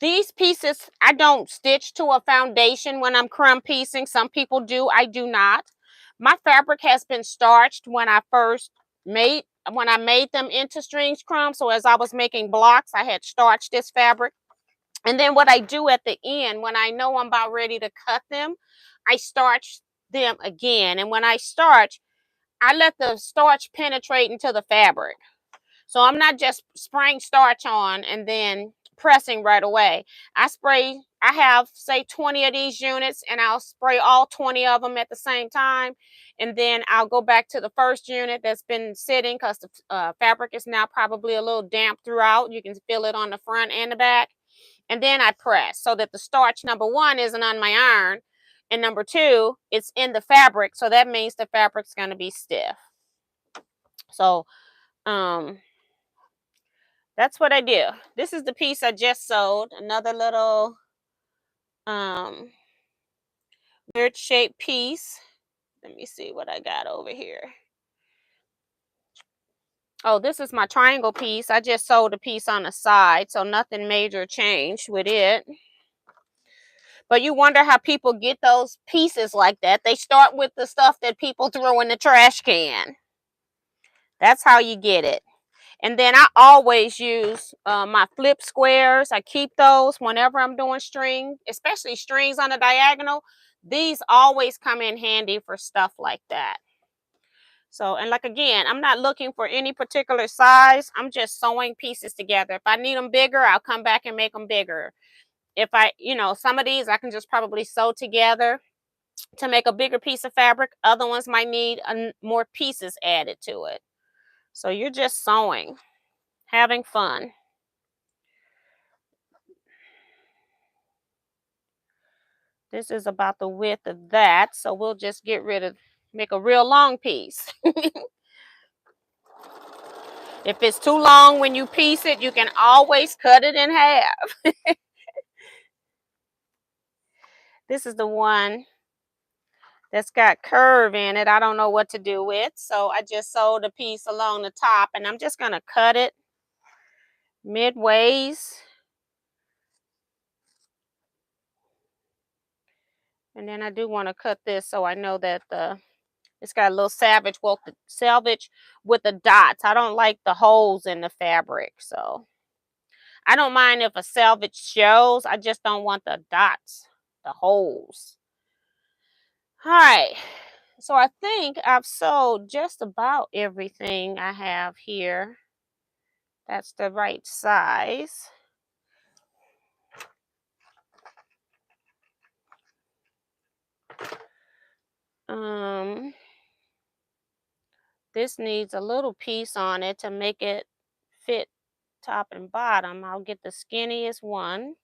these pieces, I don't stitch to a foundation when I'm crumb piecing. Some people do. I do not. My fabric has been starched when I made them into strings crumb. So as I was making blocks, I had starched this fabric. And then what I do at the end, when I know I'm about ready to cut them, I starch them again. And when I starch, I let the starch penetrate into the fabric. So I'm not just spraying starch on and then pressing right away. I have, say, 20 of these units, and I'll spray all 20 of them at the same time. And then I'll go back to the first unit that's been sitting, because the fabric is now probably a little damp throughout. You can feel it on the front and the back. And then I press so that the starch, number one, isn't on my iron. And number two, it's in the fabric. So that means the fabric's going to be stiff. So, that's what I do. This is the piece I just sewed. Another little weird shaped piece. Let me see what I got over here. Oh, this is my triangle piece. I just sewed a piece on the side, so nothing major changed with it. But you wonder how people get those pieces like that. They start with the stuff that people throw in the trash can. That's how you get it. And then I always use my flip squares. I keep those whenever I'm doing string, especially strings on the diagonal. These always come in handy for stuff like that. So, and like, again, I'm not looking for any particular size. I'm just sewing pieces together. If I need them bigger, I'll come back and make them bigger. If some of these I can just probably sew together to make a bigger piece of fabric. Other ones might need more pieces added to it. So you're just sewing, having fun. This is about the width of that, so we'll just make a real long piece. If it's too long when you piece it, you can always cut it in half. This is the one that's got curve in it. I don't know what to do with, so I just sewed a piece along the top, and I'm just going to cut it midways. And then I do want to cut this so I know that it's got a little salvage with the dots. I don't like the holes in the fabric, so I don't mind if a salvage shows. I just don't want the dots, the holes. All right. So I think I've sewed just about everything I have here. That's the right size. This needs a little piece on it to make it fit top and bottom. I'll get the skinniest one.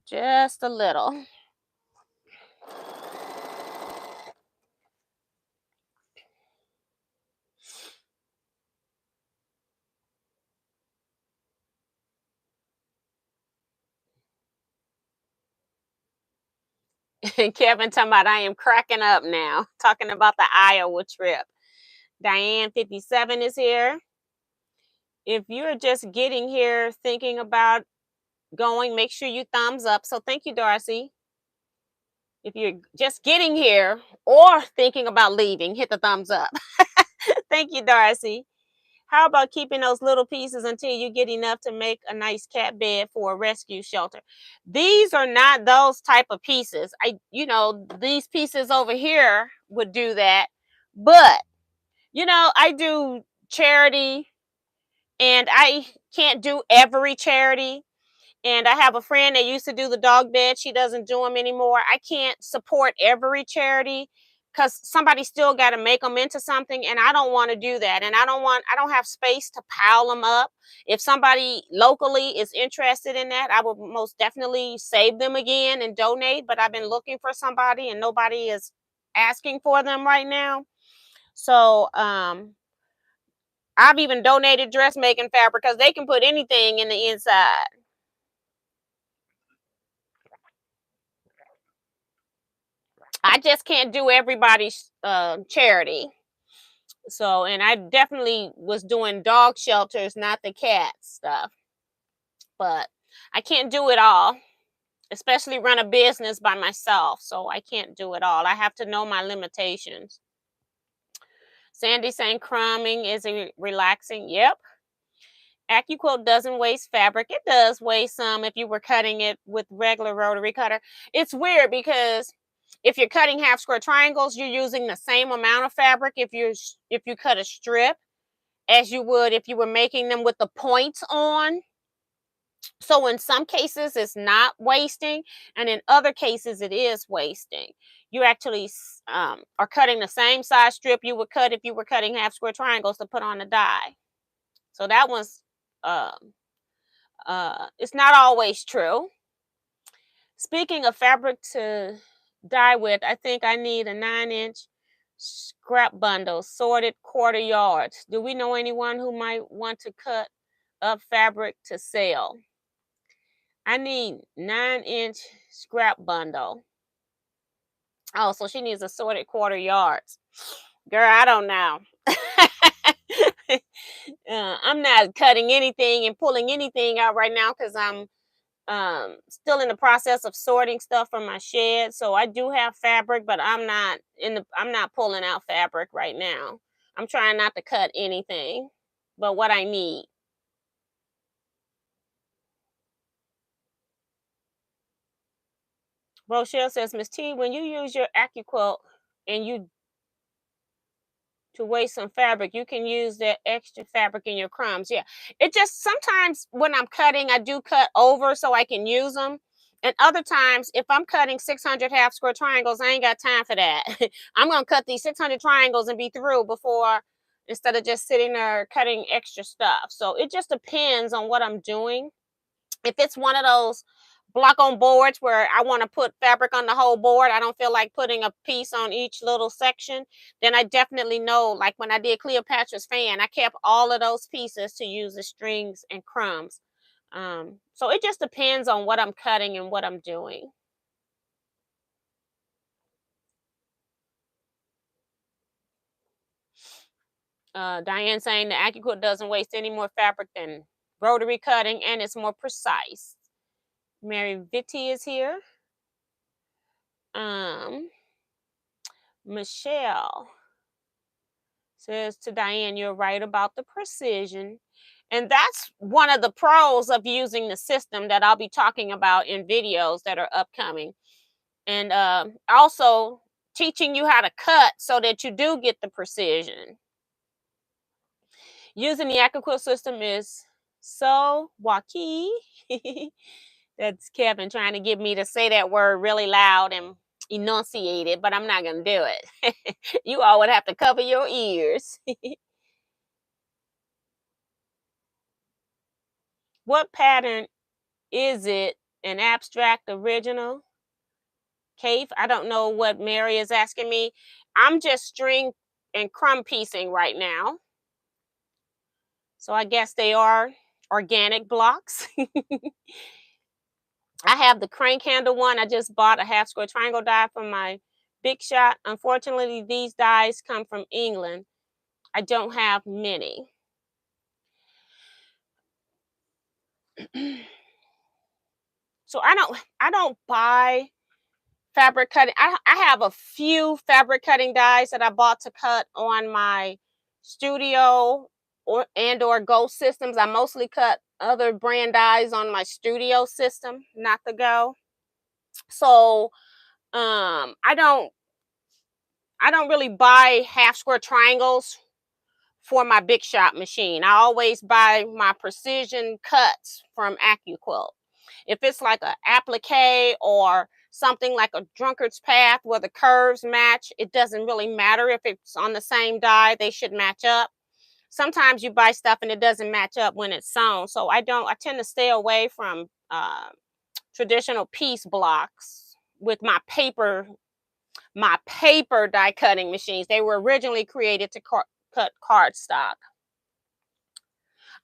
Just a little. Kevin talking about I am cracking up now, talking about the Iowa trip. Diane 57 is here. If you're just getting here thinking about going, make sure you thumbs up. So thank you, Darcy. If you're just getting here or thinking about leaving, hit the thumbs up. Thank you, Darcy. How about keeping those little pieces until you get enough to make a nice cat bed for a rescue shelter? These are not those type of pieces. These pieces over here would do that. But, I do charity, and I can't do every charity. And I have a friend that used to do the dog bed. She doesn't do them anymore. I can't support every charity because somebody still got to make them into something. And I don't want to do that. And I don't have space to pile them up. If somebody locally is interested in that, I will most definitely save them again and donate. But I've been looking for somebody and nobody is asking for them right now. So, I've even donated dressmaking fabric because they can put anything in the inside. I just can't do everybody's charity. So, and I definitely was doing dog shelters, not the cat stuff. But I can't do it all, especially run a business by myself. So I can't do it all. I have to know my limitations. Sandy saying crumbing is relaxing. Yep. AccuQuilt doesn't waste fabric. It does waste some if you were cutting it with regular rotary cutter. It's weird because if you're cutting half square triangles, you're using the same amount of fabric if you cut a strip as you would if you were making them with the points on. So in some cases it's not wasting, and in other cases it is wasting. You actually are cutting the same size strip you would cut if you were cutting half square triangles to put on the die. So that one's it's not always true. Speaking of fabric to dye with, I think I need a 9-inch scrap bundle, sorted quarter yards. Do we know anyone who might want to cut up fabric to sell? I need 9-inch scrap bundle. Oh, so she needs a sorted quarter yards. Girl, I don't know. I'm not cutting anything and pulling anything out right now because I'm still in the process of sorting stuff from my shed. So I do have fabric, but I'm not pulling out fabric right now. I'm trying not to cut anything but what I need. Rochelle says, Miss T, when you use your AccuQuilt and you to waste some fabric, you can use that extra fabric in your crumbs. Yeah, it just sometimes when I'm cutting, I do cut over so I can use them. And other times, if I'm cutting 600 half square triangles, I ain't got time for that. I'm going to cut these 600 triangles and be through before, instead of just sitting there cutting extra stuff. So it just depends on what I'm doing. If it's one of those block on boards where I want to put fabric on the whole board, I don't feel like putting a piece on each little section, then I definitely know, like when I did Cleopatra's fan, I kept all of those pieces to use as strings and crumbs. So it just depends on what I'm cutting and what I'm doing. Diane saying the AccuQuilt doesn't waste any more fabric than rotary cutting, and it's more precise. Mary Vitti is here. Michelle says to Diane, you're right about the precision. And that's one of the pros of using the system that I'll be talking about in videos that are upcoming. And also teaching you how to cut so that you do get the precision. Using the AccuQuilt system is so wacky. That's Kevin trying to get me to say that word really loud and enunciate it, but I'm not going to do it. You all would have to cover your ears. What pattern is it? An abstract original? Cave? I don't know what Mary is asking me. I'm just string and crumb piecing right now. So I guess they are organic blocks. I have the crank handle one. I just bought a half square triangle die from my Big Shot. Unfortunately, these dies come from England. I don't have many. So I don't buy fabric cutting. I have a few fabric cutting dies that I bought to cut on my studio or Go systems. I mostly cut other brand dies on my studio system, not the Go. So I don't really buy half square triangles for my Big Shot machine. I always buy my precision cuts from AccuQuilt. If it's like an applique or something like a drunkard's path where the curves match, it doesn't really matter if it's on the same die, they should match up. Sometimes you buy stuff and it doesn't match up when it's sewn. So I tend to stay away from traditional piece blocks with my paper die cutting machines. They were originally created to cut cardstock.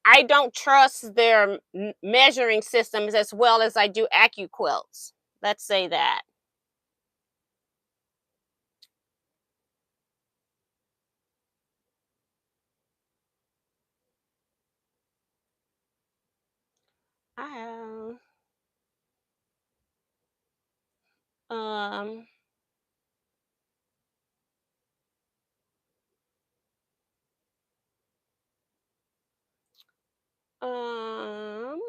I don't trust their measuring systems as well as I do Teaquilts. Let's say that. I um um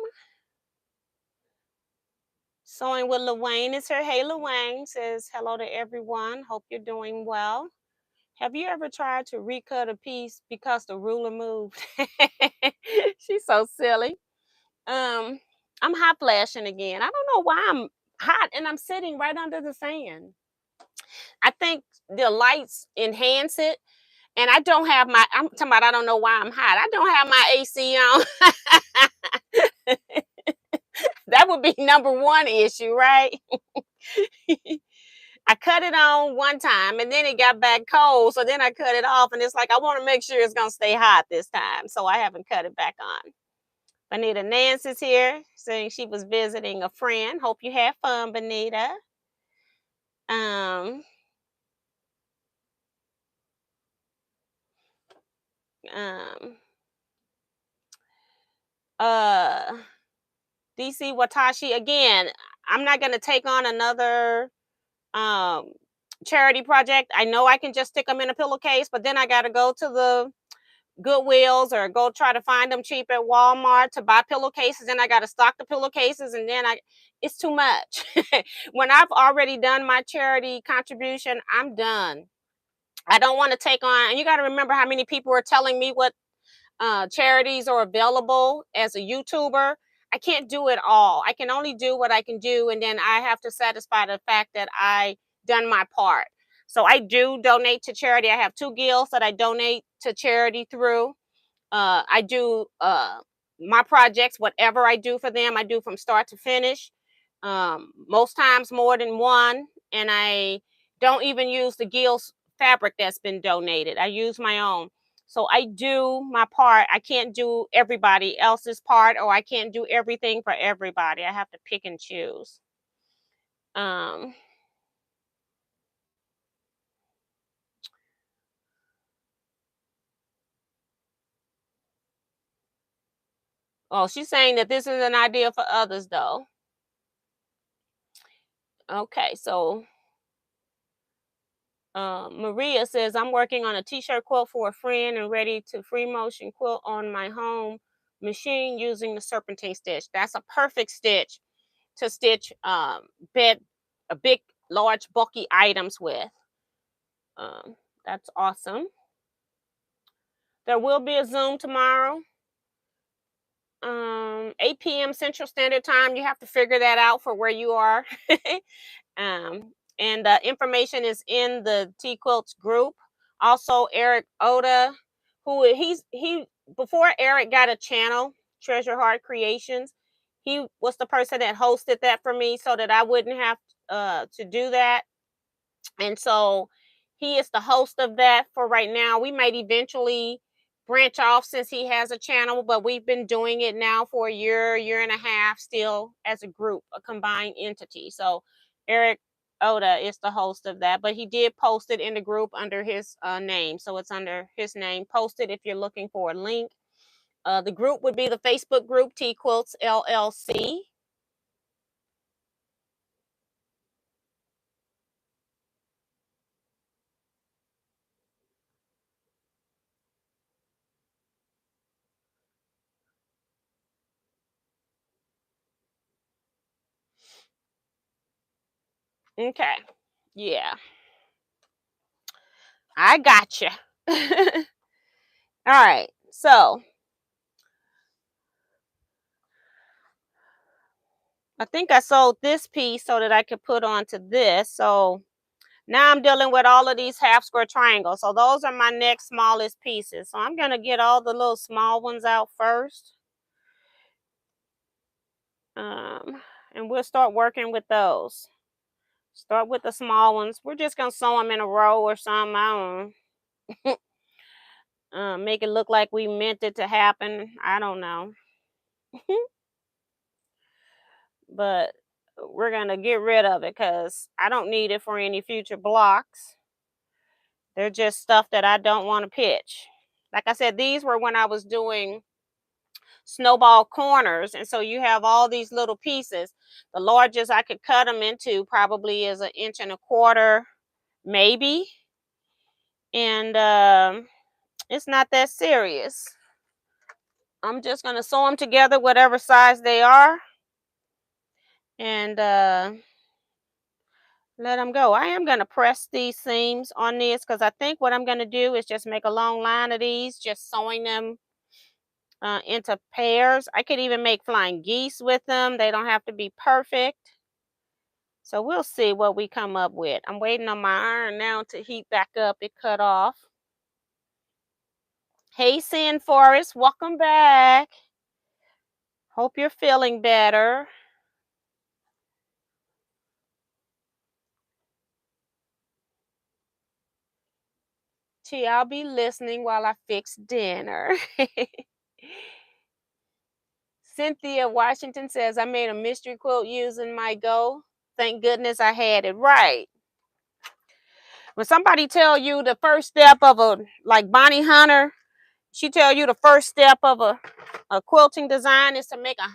Sewing with Lawayne is here. Hey, Lawayne says hello to everyone. Hope you're doing well. Have you ever tried to recut a piece because the ruler moved? She's so silly. Um, I'm hot flashing again. I don't know why I'm hot and I'm sitting right under the fan. I think the lights enhance it. And I don't have my, I'm talking about, I don't know why I'm hot. I don't have my AC on. That would be number one issue, right? I cut it on one time and then it got back cold. So then I cut it off and it's like, I want to make sure it's going to stay hot this time. So I haven't cut it back on. Bonita Nance is here saying she was visiting a friend. Hope you had fun, Bonita. Um, um, uh, DC Watashi again. I'm not going to take on another um charity project. I know I can just stick them in a pillowcase, but then I got to go to the Goodwills or go try to find them cheap at Walmart to buy pillowcases. Then I got to stock the pillowcases, and then it's too much. When I've already done my charity contribution, I'm done. I don't want to take on, and you got to remember how many people are telling me what charities are available as a YouTuber. I can't do it all. I can only do what I can do, and then I have to satisfy the fact that I done my part. So I do donate to charity. I have 2 guilds that I donate to charity through. I do my projects, whatever I do for them, I do from start to finish. Most times more than one, and I don't even use the guild's fabric that's been donated. I use my own. So I do my part. I can't do everybody else's part, or I can't do everything for everybody. I have to pick and choose. Um, oh, she's saying that this is an idea for others, though. Okay, so Maria says, I'm working on a t-shirt quilt for a friend and ready to free motion quilt on my home machine using the serpentine stitch. That's a perfect stitch to stitch bed a big, large, bulky items with. That's awesome. There will be a Zoom tomorrow, 8 p.m. Central Standard Time. You have to figure that out for where you are. And the information is in the Teaquilts group. Also, Eric Oda, he before Eric got a channel, Treasure Heart Creations, he was the person that hosted that for me so that I wouldn't have to do that. And so he is the host of that for right now. We might eventually branch off since he has a channel, but we've been doing it now for a year and a half, still as a group, a combined entity. So Eric Oda is the host of that, but he did post it in the group under his name. So it's under his name. Post it if you're looking for a link. The group would be the Facebook group Teaquilts LLC. Okay. Yeah. I got you. All right. So I think I sold this piece so that I could put onto this. So now I'm dealing with all of these half square triangles. So those are my next smallest pieces. So I'm going to get all the little small ones out first. And we'll start working with those. Start with the small ones. We're just going to sew them in a row or something. I don't know. make it look like we meant it to happen. I don't know. But we're going to get rid of it because I don't need it for any future blocks. They're just stuff that I don't want to pitch. Like I said, these were when I was doing snowball corners, and so you have all these little pieces. The largest I could cut them into probably is 1.25 inches, maybe. And it's not that serious. I'm just going to sew them together whatever size they are and let them go. I am going to press these seams on this because I think what I'm going to do is just make a long line of these, just sewing them into pairs. I could even make flying geese with them. They don't have to be perfect. So we'll see what we come up with. I'm waiting on my iron now to heat back up. It cut off. Hey, Sin Forest, welcome back. Hope you're feeling better. Gee, I'll be listening while I fix dinner. Cynthia Washington says, I made a mystery quilt using my Go. Thank goodness I had it right. When somebody tell you the first step of like Bonnie Hunter, she tell you the first step of a quilting design is to make a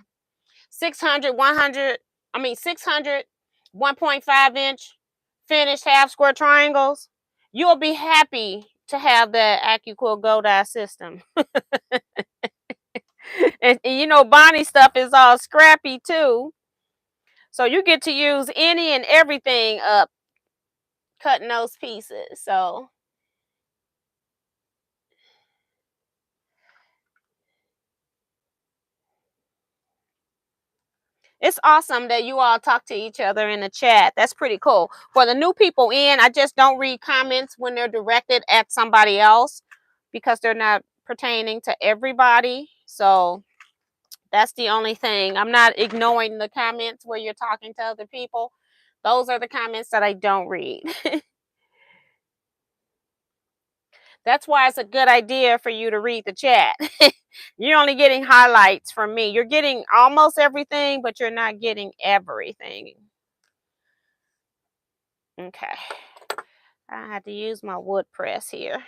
600, 1.5 inch finished half square triangles. You'll be happy to have that AccuQuilt Go Dye system. And you know, Bonnie stuff is all scrappy too. So you get to use any and everything up cutting those pieces. So it's awesome that you all talk to each other in the chat. That's pretty cool. For the new people in, I just don't read comments when they're directed at somebody else because they're not pertaining to everybody. So that's the only thing. I'm not ignoring the comments where you're talking to other people. Those are the comments that I don't read. That's why it's a good idea for you to read the chat. You're only getting highlights from me. You're getting almost everything, but you're not getting everything. Okay. I had to use my wood press here.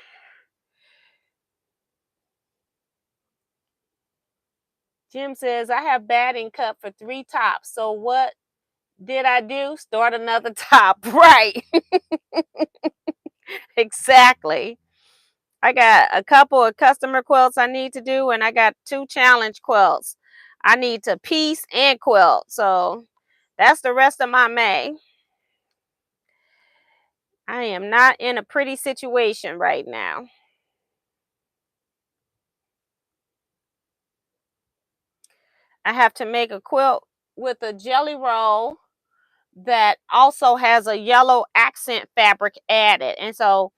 Jim says, I have batting cut for 3 tops. So what did I do? Start another top. Right. Exactly. I got a couple of customer quilts I need to do, and I got 2 challenge quilts. I need to piece and quilt. So that's the rest of my May. I am not in a pretty situation right now. I have to make a quilt with a jelly roll that also has a yellow accent fabric added. And so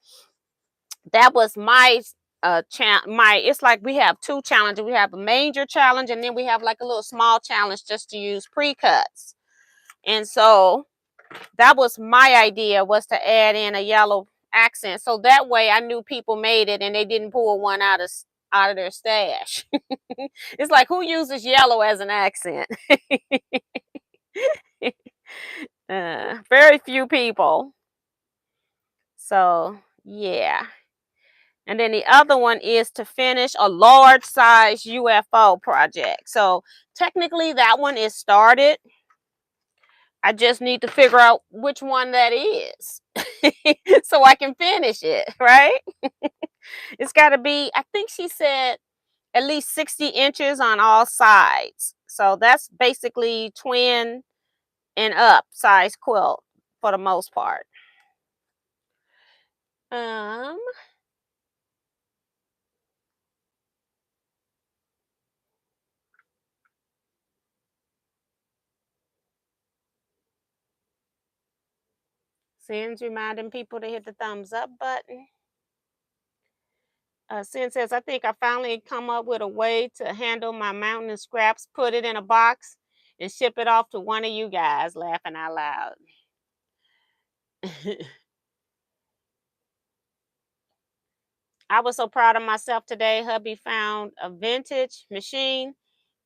that was my it's like we have 2 challenges. We have a major challenge, and then we have like a little small challenge just to use pre-cuts. And so that was my idea, was to add in a yellow accent. So that way I knew people made it and they didn't pull one out of their stash. It's like, who uses yellow as an accent? Very few people. So yeah. And then the other one is to finish a large size UFO project. So technically that one is started. I just need to figure out which one that is so I can finish it, right? It's got to be, I think she said, at least 60 inches on all sides. So that's basically twin and up size quilt for the most part. Sin's reminding people to hit the thumbs up button. Sin says, I think I finally come up with a way to handle my mountain of scraps, put it in a box, and ship it off to one of you guys. Laughing out loud. I was so proud of myself today. Hubby found a vintage machine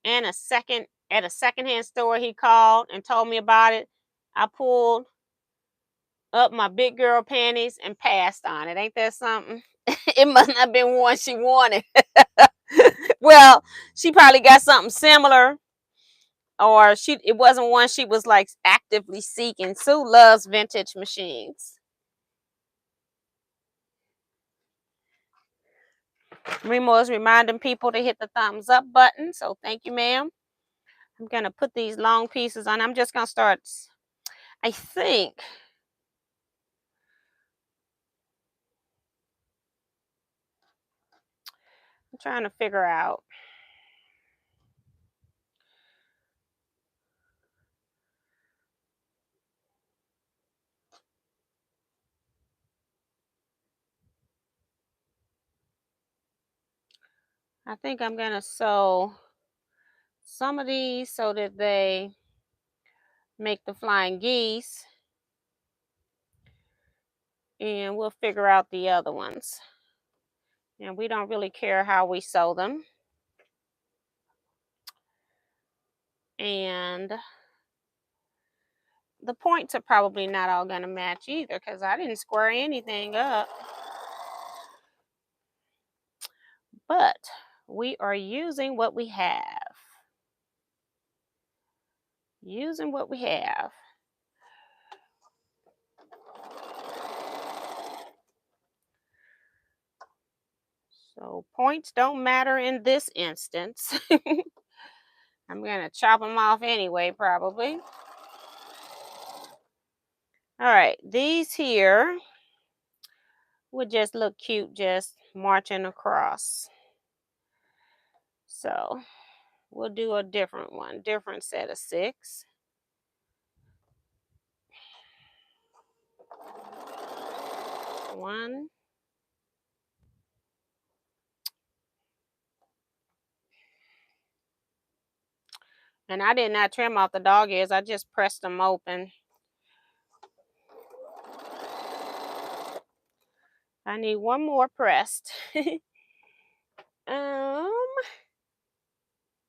and a secondhand store. He called and told me about it. I pulled up my big girl panties and passed on it. Ain't that something? It must not have been one she wanted. Well, she probably got something similar, or it wasn't one she was like actively seeking. Sue loves vintage machines. Remo is reminding people to hit the thumbs up button, so thank you, ma'am. I'm gonna put these long pieces on. I'm just gonna start, I think. I'm trying to figure out. I think I'm gonna sew some of these so that they make the flying geese, and we'll figure out the other ones. And we don't really care how we sew them. And the points are probably not all gonna match either, because I didn't square anything up. But we are using what we have. Using what we have. So points don't matter in this instance. I'm gonna chop them off anyway, probably. All right, these here would just look cute just marching across. So we'll do a different one, different set of 6. One. And I did not trim off the dog ears. I just pressed them open. I need one more pressed.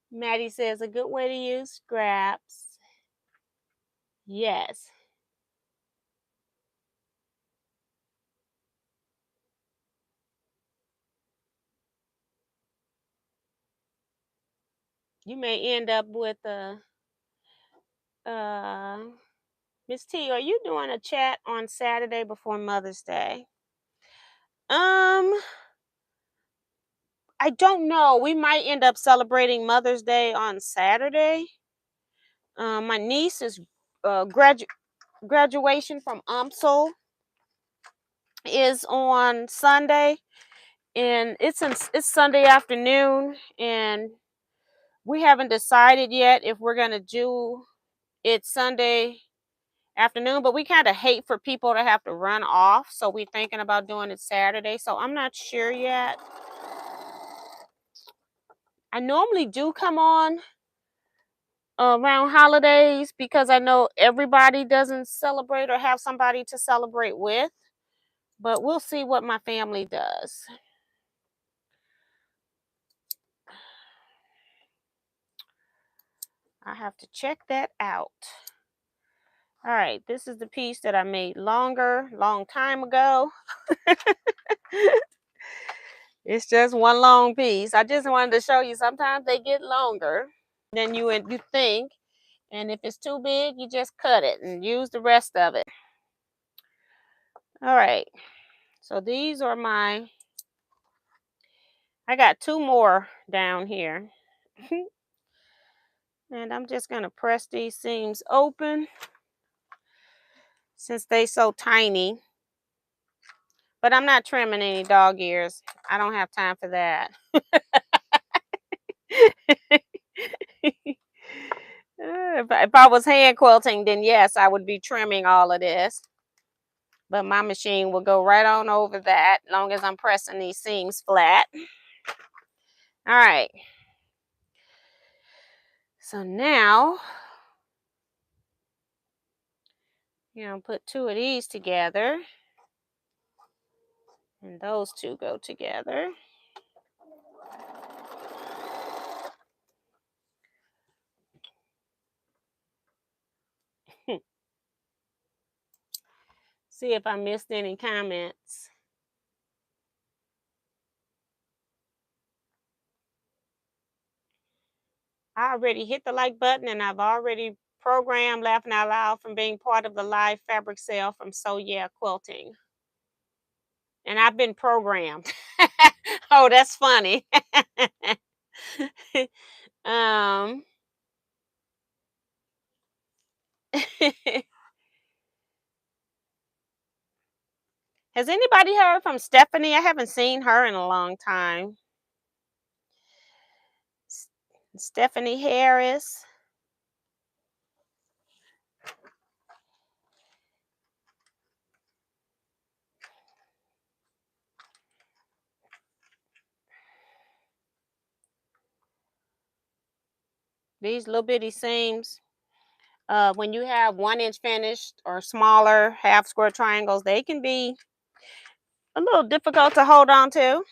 Maddie says a good way to use scraps. Yes. You may end up with a Miss T, are you doing a chat on Saturday before Mother's Day? I don't know. We might end up celebrating Mother's Day on Saturday. My niece is graduation from UMSL is on Sunday, and it's Sunday afternoon, and we haven't decided yet if we're gonna do it Sunday afternoon, but we kind of hate for people to have to run off, so we're thinking about doing it Saturday. So I'm not sure yet. I normally do come on around holidays because I know everybody doesn't celebrate or have somebody to celebrate with, but we'll see what my family does. I have to check that out. All right, this is the piece that I made long time ago. It's just one long piece. I just wanted to show you sometimes they get longer than you think. And if it's too big, you just cut it and use the rest of it. All right. So these are I got 2 more down here. And I'm just going to press these seams open since they so tiny. But I'm not trimming any dog ears. I don't have time for that. If I was hand quilting, then yes, I would be trimming all of this. But my machine will go right on over that, as long as I'm pressing these seams flat. All right. So now, put 2 of these together. And those two go together. See if I missed any comments. I already hit the like button, and I've already programmed Laughing Out Loud from being part of the live fabric sale from So Yeah Quilting. And I've been programmed. Oh, that's funny. um Has anybody heard from Stephanie? I haven't seen her in a long time. S- Stephanie Harris. These little bitty seams, when you have 1 inch finished or smaller half square triangles, they can be a little difficult to hold on to.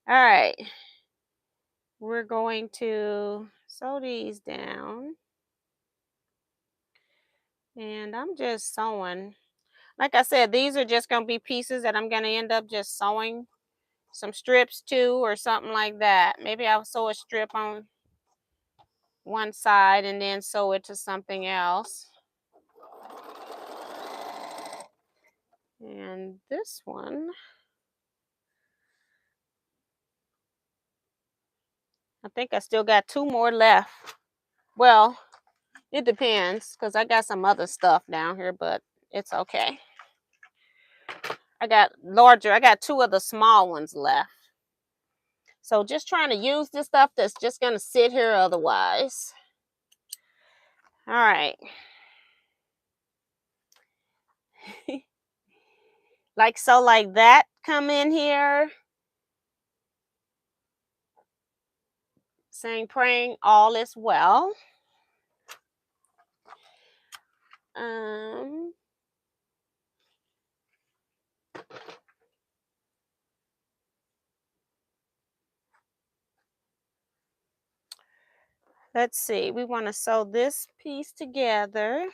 All right. We're going to sew these down. And I'm just sewing. Like I said, these are just going to be pieces that I'm going to end up just sewing some strips to or something like that. Maybe I'll sew a strip on one side and then sew it to something else. And this one, I think I still got 2 more left. Well, it depends because I got some other stuff down here, but it's okay. I got 2 of the small ones left. So just trying to use this stuff that's just going to sit here otherwise. All right. Like so, like that, come in here. Saying, praying all is well. Um, let's see. We want to sew this piece together.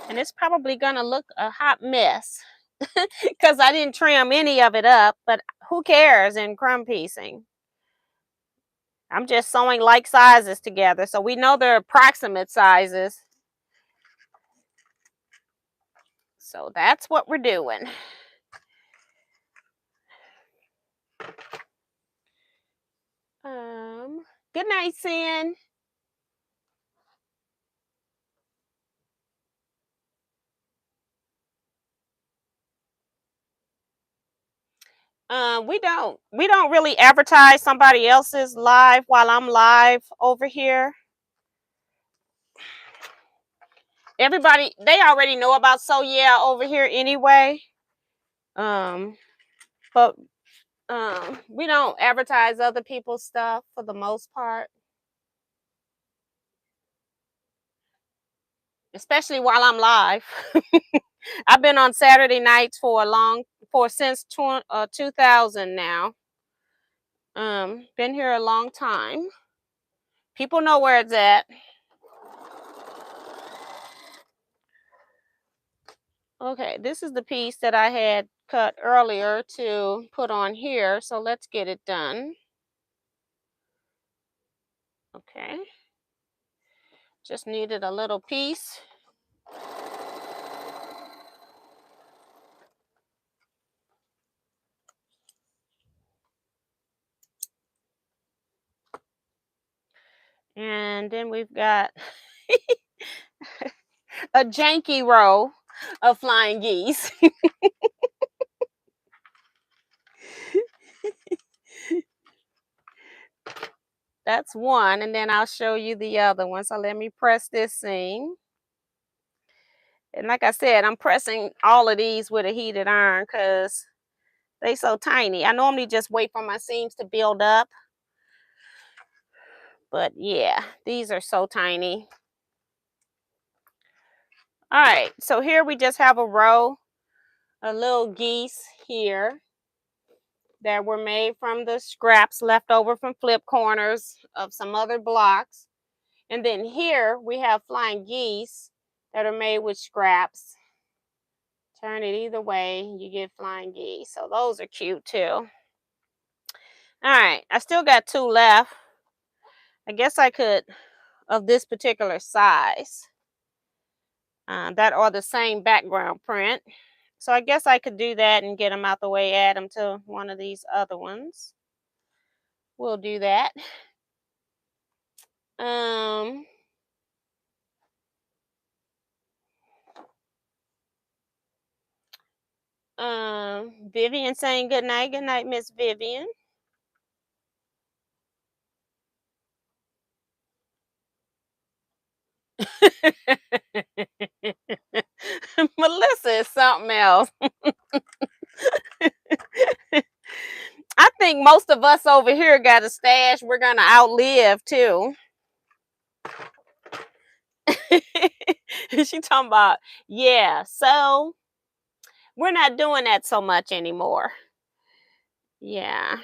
And it's probably going to look a hot mess because I didn't trim any of it up, but who cares in crumb piecing? I'm just sewing like sizes together, so we know they're approximate sizes. So that's what we're doing. Good night, Sin. We don't really advertise somebody else's live while I'm live over here. Everybody, they already know about So Yeah over here anyway. But we don't advertise other people's stuff for the most part, especially while I'm live. I've been on Saturday nights since 2000 now. Been here a long time. People know where it's at. Okay, this is the piece that I had cut earlier to put on here, so let's get it done. Okay, just needed a little piece. And then we've got a janky row of flying geese. That's one, and then I'll show you the other one. So let me press this seam. And like I said, I'm pressing all of these with a heated iron because they so tiny. I normally just wait for my seams to build up. But yeah, these are so tiny. All right, so here we just have a row of little geese here that were made from the scraps left over from flip corners of some other blocks. And then here we have flying geese that are made with scraps. Turn it either way, you get flying geese. So those are cute too. All right, I still got 2 left. I guess I could, of this particular size, that are the same background print. So I guess I could do that and get them out the way, add them to one of these other ones. We'll do that. Vivian saying good night. Good night, Miss Vivian. Melissa is something else. I think most of us over here got a stash we're gonna outlive too. She talking about, yeah, so we're not doing that so much anymore. Yeah.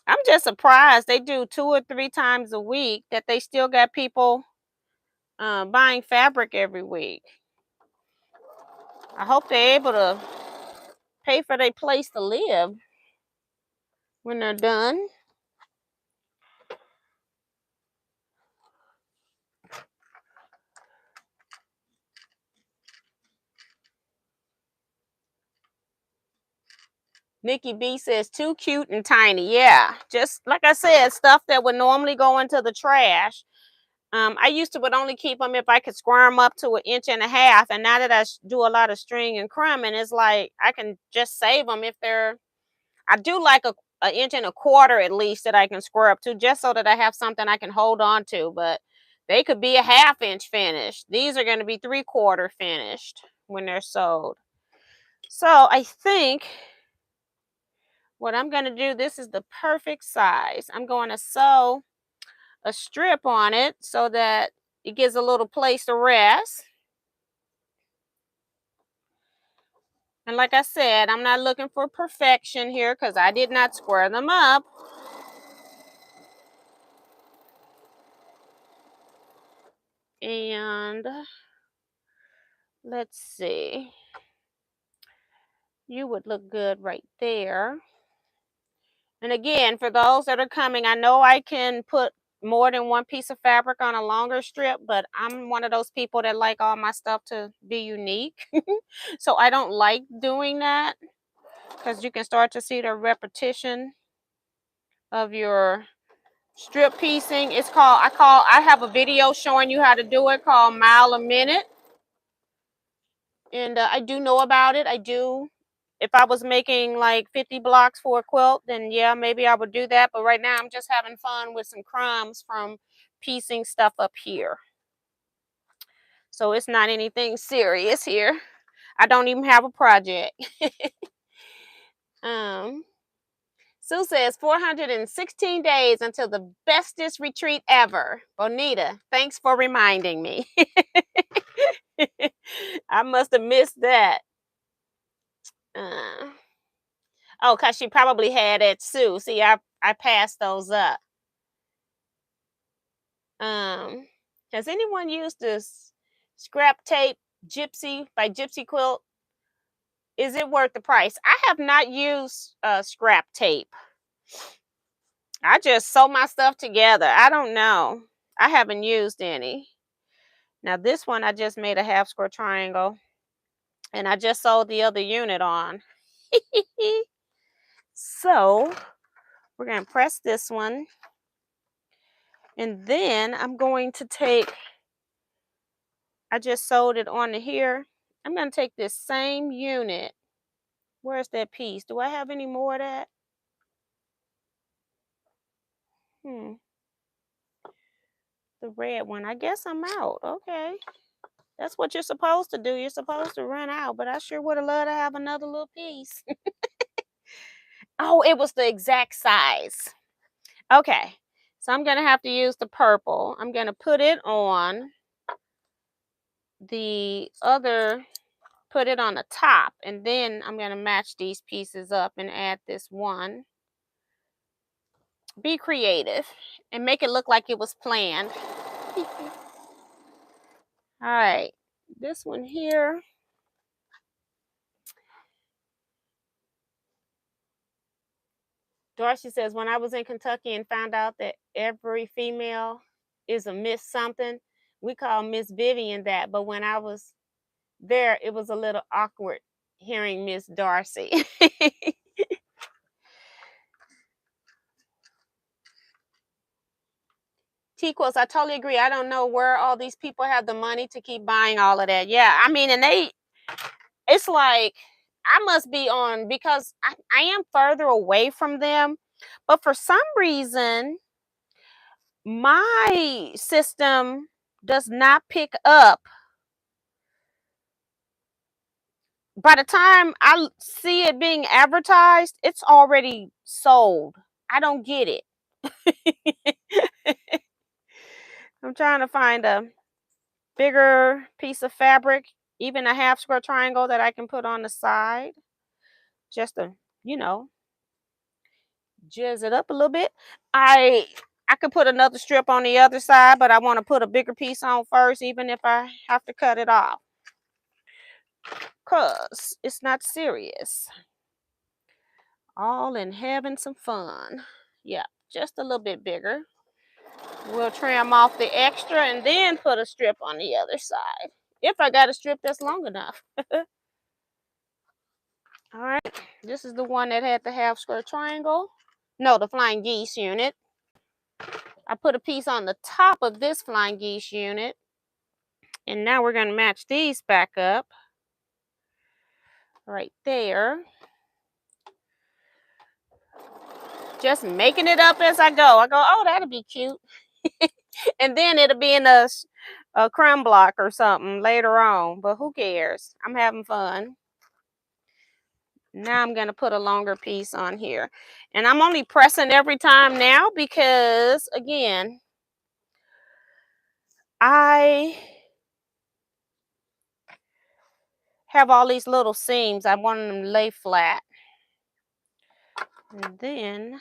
I'm just surprised they do 2 or 3 times a week that they still got people buying fabric every week. I hope they're able to pay for their place to live when they're done. Nikki B says too cute and tiny. Yeah, just like I said, stuff that would normally go into the trash. I used to would only keep them if I could square them up to 1.5 inches, and now that I do a lot of string and crumb, and it's like I can just save them if they're. I do like a 1.25 inches at least that I can square up to, just so that I have something I can hold on to. But they could be a 1/2 inch finished. These are going to be 3/4 finished when they're sewed. So I think what I'm going to do, this is the perfect size. I'm going to sew a strip on it so that it gives a little place to rest. And like I said, I'm not looking for perfection here because I did not square them up. And let's see. You would look good right there. And again, for those that are coming, I know I can put more than one piece of fabric on a longer strip, but I'm one of those people that like all my stuff to be unique. So I don't like doing that because you can start to see the repetition of your strip piecing. I have a video showing you how to do it called Mile a Minute. And I do know about it. I do. If I was making like 50 blocks for a quilt, then yeah, maybe I would do that. But right now I'm just having fun with some crumbs from piecing stuff up here. So it's not anything serious here. I don't even have a project. Sue says 416 days until the bestest retreat ever. Bonita, thanks for reminding me. I must have missed that. Oh, because she probably had it too. See, I passed those up. Has anyone used this scrap tape Gypsy by Gypsy Quilt? Is it worth the price? I have not used scrap tape. I just sew my stuff together. I don't know. I haven't used any. Now this one, I just made a 1/2 square triangle. And I just sewed the other unit on. So we're going to press this one. And then I'm going to take, I just sewed it onto here. I'm going to take this same unit. Where's that piece? Do I have any more of that? The red one. I guess I'm out. Okay. That's what you're supposed to do. You're supposed to run out. But I sure would have loved to have another little piece. Oh, it was the exact size. Okay. So I'm going to have to use the purple. I'm going to put it on the other, put it on the top, and then I'm going to match these pieces up and add this one. Be creative and make it look like it was planned. All right, this one here. Darcy says, when I was in Kentucky and found out that every female is a Miss something, we call Miss Vivian that. But when I was there, it was a little awkward hearing Miss Darcy. Teaquilts, I totally agree. I don't know where all these people have the money to keep buying all of that. Yeah, I mean, and it's like, I must be on, because I am further away from them. But for some reason, my system does not pick up. By the time I see it being advertised, it's already sold. I don't get it. I'm trying to find a bigger piece of fabric, even a half square triangle that I can put on the side, just to, you know, jizz it up a little bit. I could put another strip on the other side, but I want to put a bigger piece on first, even if I have to cut it off, because it's not serious. All in having some fun. Yeah, just a little bit bigger. We'll trim off the extra and then put a strip on the other side, if I got a strip that's long enough. All right, this is the one that had the half square triangle. No, the flying geese unit. I put a piece on the top of this flying geese unit. And now we're going to match these back up right there. Just making it up as I go. I go, oh, that'll be cute. And then it'll be in a crumb block or something later on. But who cares? I'm having fun. Now I'm going to put a longer piece on here. And I'm only pressing every time now because, again, I have all these little seams. I want them to lay flat. And then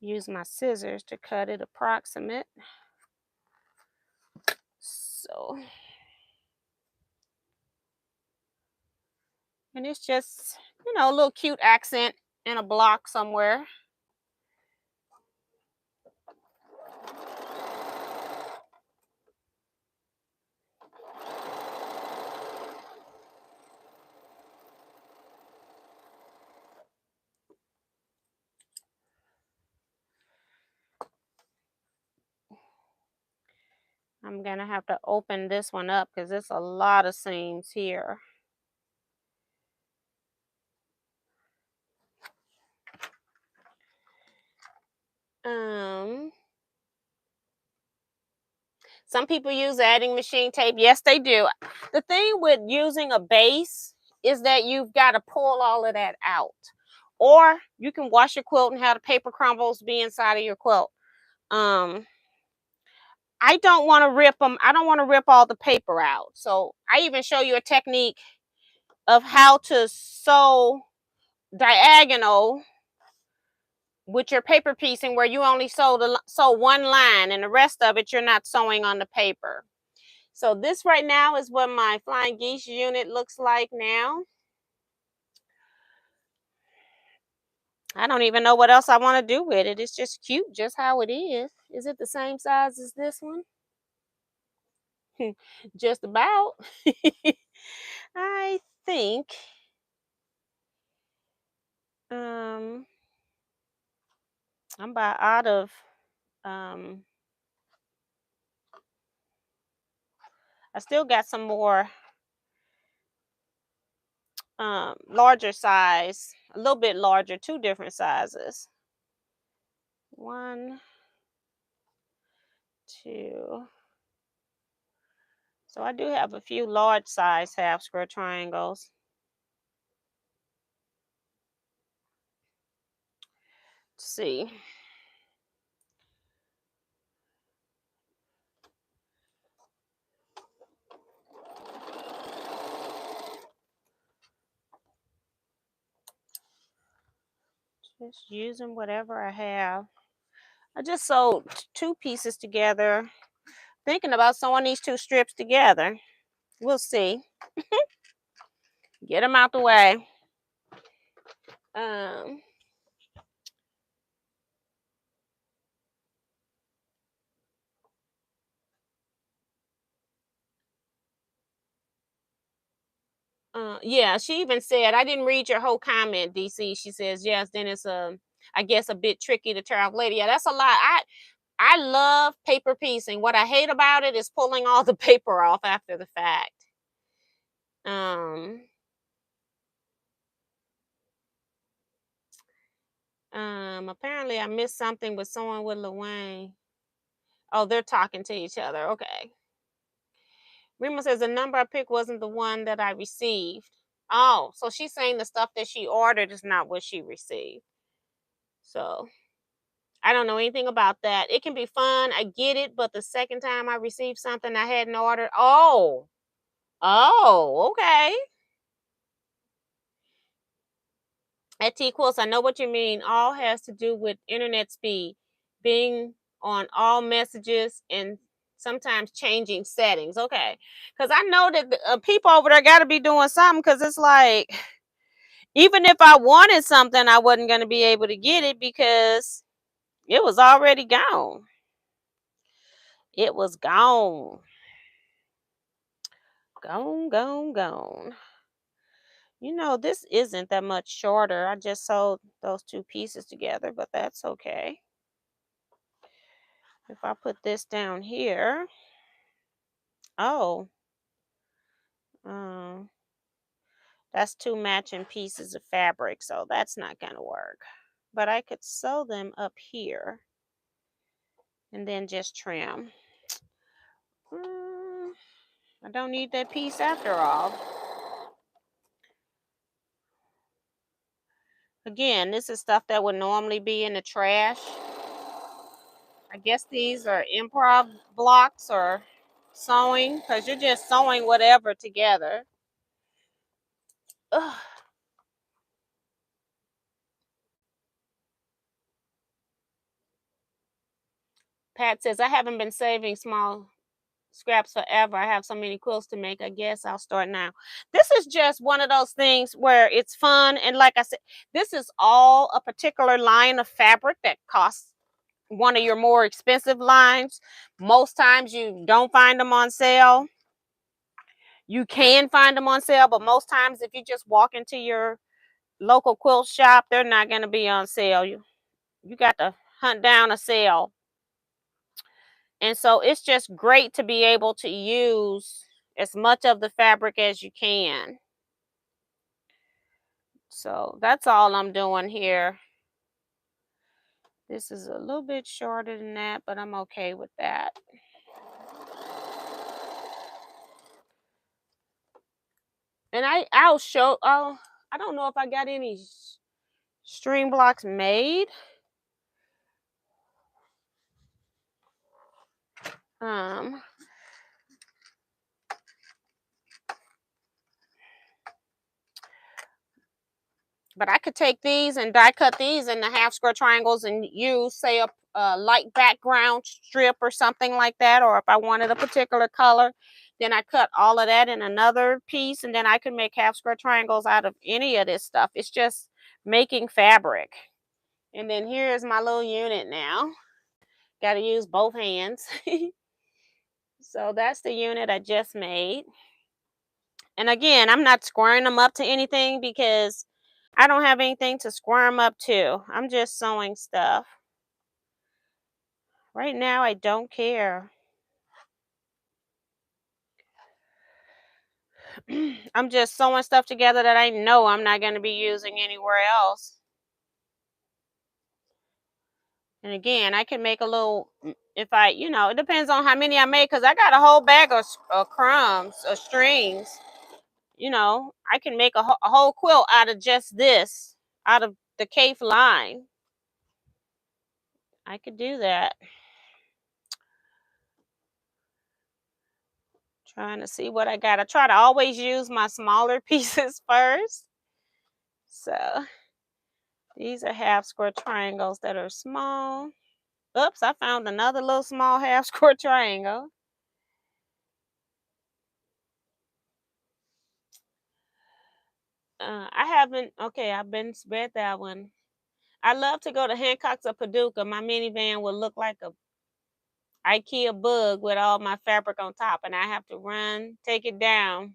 use my scissors to cut it approximate. So, and it's just, you know, a little cute accent in a block somewhere. I'm going to have to open this one up because there's a lot of seams here. Some people use adding machine tape. Yes, they do. The thing with using a base is that you've got to pull all of that out. Or you can wash your quilt and have the paper crumbles be inside of your quilt. I don't want to rip them. I don't want to rip all the paper out. So I even show you a technique of how to sew diagonal with your paper piecing, where you only sew one line and the rest of it you're not sewing on the paper. So this right now is what my flying geese unit looks like now. I don't even know what else I want to do with it. It's just cute just how it is. Is it the same size as this one? Just about. I think I'm about out of I still got some more larger size, a little bit larger, two different sizes. 1, 2. So I do have a few large size half square triangles. Let's see. Just using whatever I have. I just sewed two pieces together. Thinking about sewing these two strips together. We'll see. Get them out the way. Um, yeah, she even said, I didn't read your whole comment, DC. She says, yes, then it's I guess a bit tricky to tear off later. Yeah, that's a lot. I love paper piecing. What I hate about it is pulling all the paper off after the fact. Um, Apparently I missed something with someone with Lil Wayne. Oh, they're talking to each other. Okay. Rima says the number I picked wasn't the one that I received. Oh, so she's saying the stuff that she ordered is not what she received. So I don't know anything about that. It can be fun. I get it. But the second time I received something I hadn't ordered. Oh, okay. At Teaquilts, I know what you mean. All has to do with internet speed, being on all messages, and sometimes changing settings. Okay. Because I know that the, people over there got to be doing something, because it's like, even if I wanted something, I wasn't going to be able to get it because it was already gone. It was gone. Gone, gone, gone. You know, this isn't that much shorter. I just sewed those two pieces together, but that's okay. If I put this down here, oh, um, that's two matching pieces of fabric, so that's not going to work. But I could sew them up here and then just trim. I don't need that piece after all. Again, this is stuff that would normally be in the trash. I guess these are improv blocks or sewing, because you're just sewing whatever together. Ugh. Pat says, I haven't been saving small scraps forever. I have so many quilts to make. I guess I'll start now. This is just one of those things where it's fun. And like I said, this is all a particular line of fabric that costs one of your more expensive lines. Most times you don't find them on sale. You can find them on sale, but most times if you just walk into your local quilt shop, they're not going to be on sale. You got to hunt down a sale. And so it's just great to be able to use as much of the fabric as you can. So that's all I'm doing here. This is a little bit shorter than that, but I'm okay with that. And I'll show, oh, I don't know if I got any string blocks made. But I could take these and die cut these into half square triangles and use, say, a light background strip or something like that. Or if I wanted a particular color, then I cut all of that in another piece, and then I could make half square triangles out of any of this stuff. It's just making fabric. And then here's my little unit now. Got to use both hands. So that's the unit I just made. And again, I'm not squaring them up to anything because I don't have anything to square them up to. I'm just sewing stuff. Right now, I don't care. I'm just sewing stuff together that I know I'm not going to be using anywhere else. And again, I can make a little, if I, it depends on how many I make, because I got a whole bag of crumbs or strings. I can make a whole quilt out of just this, out of the Cape line. I could do that. Trying to see what I got. I try to always use my smaller pieces first. So These are half square triangles that are small. Oops, I found another little small half square triangle. I haven't, okay, I've been read that one. I love to go to Hancock's of Paducah. My minivan would look like a IKEA bug with all my fabric on top, and I have to run, take it down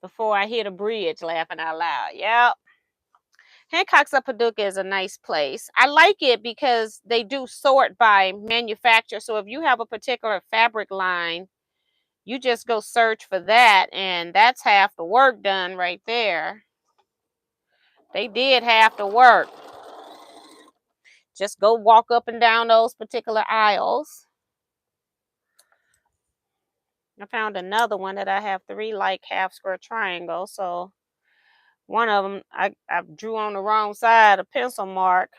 before I hit a bridge, laughing out loud. Yep. Hancock's of Paducah is a nice place. I like it because they do sort by manufacturer. So if you have a particular fabric line, you just go search for that, and that's half the work done right there. They did half the work. Just go walk up and down those particular aisles. I found another one that I have 3 like half square triangles. So one of them I drew on the wrong side, a pencil mark,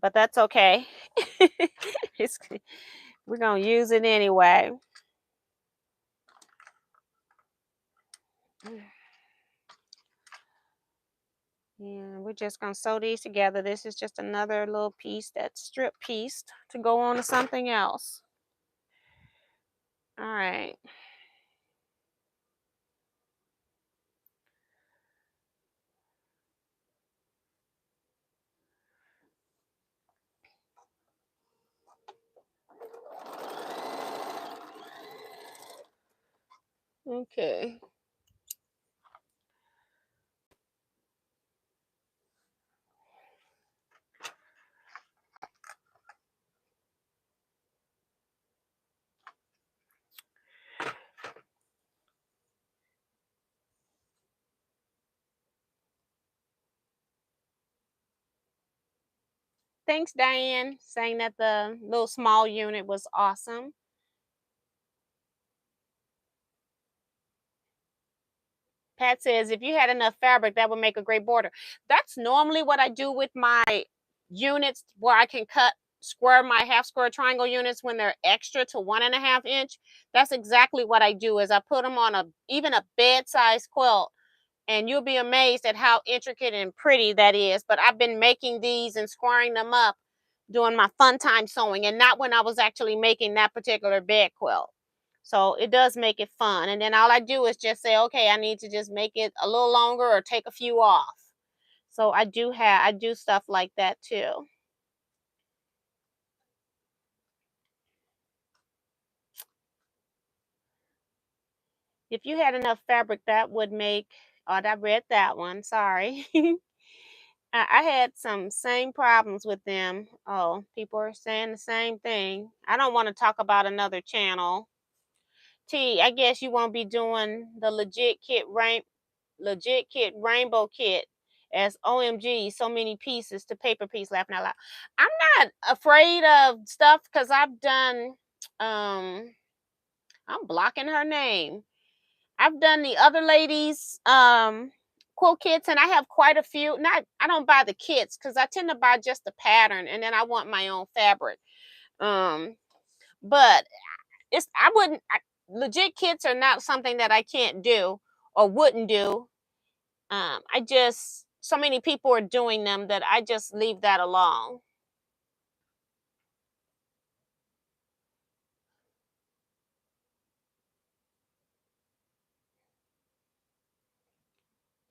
but that's okay. It's, we're gonna use it anyway. And we're just gonna sew these together. This is just another little piece that's strip pieced to go on to something else. All right. Okay. Thanks, Diane, saying that the little small unit was awesome. Pat says, if you had enough fabric, that would make a great border. That's normally what I do with my units, where I can cut square my half square triangle units when they're extra to 1.5 inch. That's exactly what I do, is I put them on even a bed size quilt, and you'll be amazed at how intricate and pretty that is. But I've been making these and squaring them up doing my fun time sewing, and not when I was actually making that particular bed quilt. So it does make it fun. And then all I do is just say, okay, I need to just make it a little longer or take a few off. So I do stuff like that too. If you had enough fabric, that would make, oh, I read that one. Sorry. I had some same problems with them. Oh, people are saying the same thing. I don't want to talk about another channel. T, I guess you won't be doing the legit kit rainbow kit as OMG, so many pieces to paper piece, laughing out loud. I'm not afraid of stuff because I've done I'm blocking her name. I've done the other ladies quilt kits, and I have quite a few. Not I don't buy the kits because I tend to buy just the pattern, and then I want my own fabric. Um but it's I wouldn't I, legit kits are not something that I can't do or wouldn't do. I just, so many people are doing them that I just leave that alone.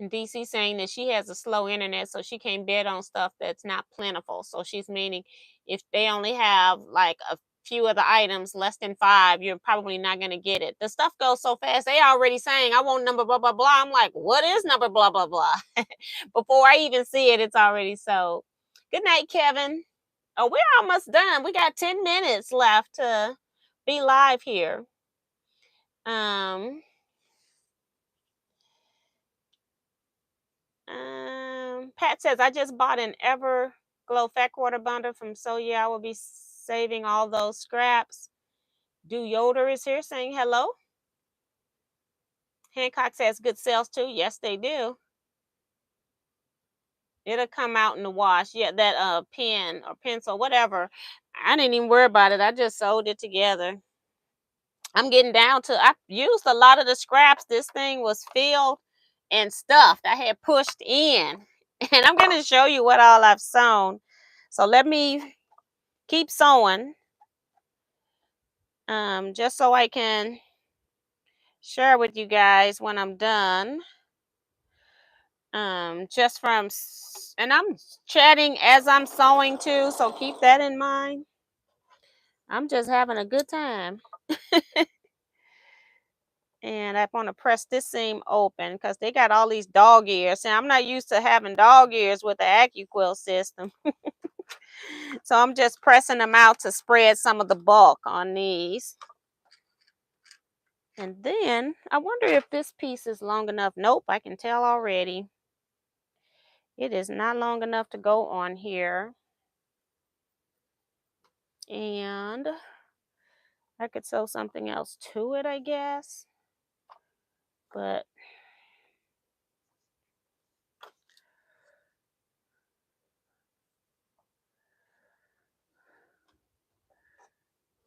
And DC saying that she has a slow internet, so she can't bid on stuff that's not plentiful. So she's meaning if they only have like a few of the items, less than 5, you're probably not going to get it. The stuff goes so fast. They already saying, I want number blah, blah, blah. I'm like, what is number blah, blah, blah? Before I even see it, it's already sold. Good night, Kevin. Oh, we're almost done. We got 10 minutes left to be live here. Um, Pat says, I just bought an Everglow fat quarter bundle from So Yeah, I will be saving all those scraps. Do Yoder is here saying hello. Hancock says good sales too. Yes, they do. It'll come out in the wash. Yeah, that pen or pencil, whatever. I didn't even worry about it. I just sewed it together. I'm getting down to, I used a lot of the scraps. This thing was filled and stuffed. I had pushed in. And I'm going to show you what all I've sewn. So let me keep sewing, just so I can share with you guys when I'm done. Just from, and I'm chatting as I'm sewing too, so keep that in mind. I'm just having a good time. And I want to press this seam open because they got all these dog ears. And I'm not used to having dog ears with the Teaquilt system. So I'm just pressing them out to spread some of the bulk on these. And then I wonder if this piece is long enough. Nope, I can tell already. It is not long enough to go on here. And I could sew something else to it, I guess. But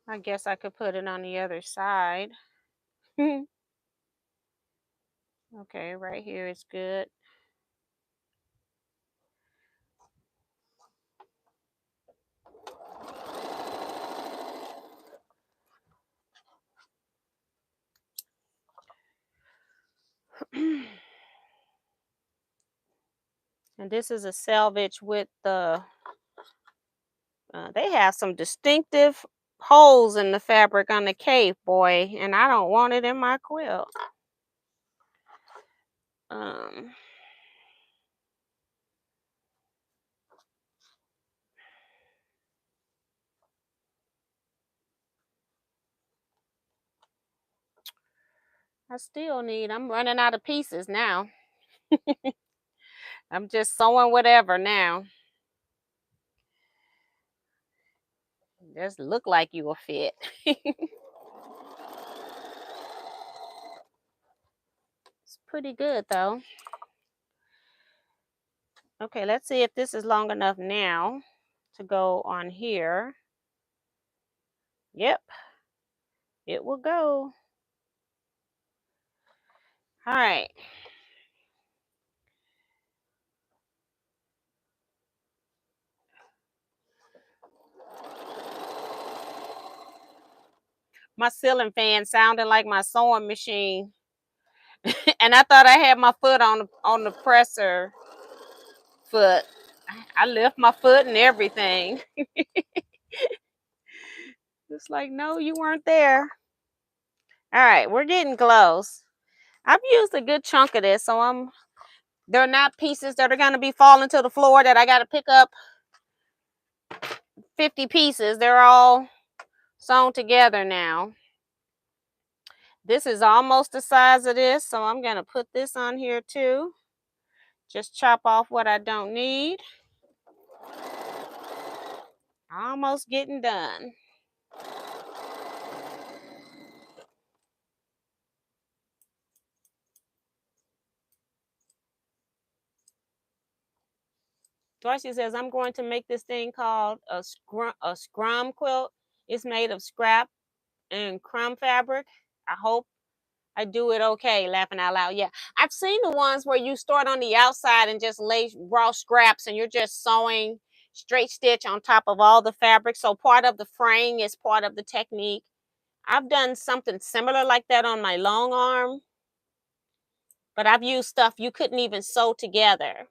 I guess I could put it on the other side. Okay, right here is good. And this is a selvage with the, they have some distinctive holes in the fabric on the cape, boy, and I don't want it in my quilt. I still need, I'm running out of pieces now. I'm just sewing whatever now. Just look like you will fit. It's pretty good though. Okay, let's see if this is long enough now to go on here. Yep, it will go. All right. My ceiling fan sounded like my sewing machine. And I thought I had my foot on the presser foot. I lift my foot and everything. It's like, no, you weren't there. All right, we're getting close. I've used a good chunk of this, so they're not pieces that are going to be falling to the floor that I got to pick up 50 pieces. They're all sewn together now. This is almost the size of this, so I'm going to put this on here too. Just chop off what I don't need. Almost getting done. Darcy says, I'm going to make this thing called a scrum quilt. It's made of scrap and crumb fabric. I hope I do it okay, laughing out loud. Yeah, I've seen the ones where you start on the outside and just lay raw scraps and you're just sewing straight stitch on top of all the fabric. So part of the fraying is part of the technique. I've done something similar like that on my long arm, but I've used stuff you couldn't even sew together.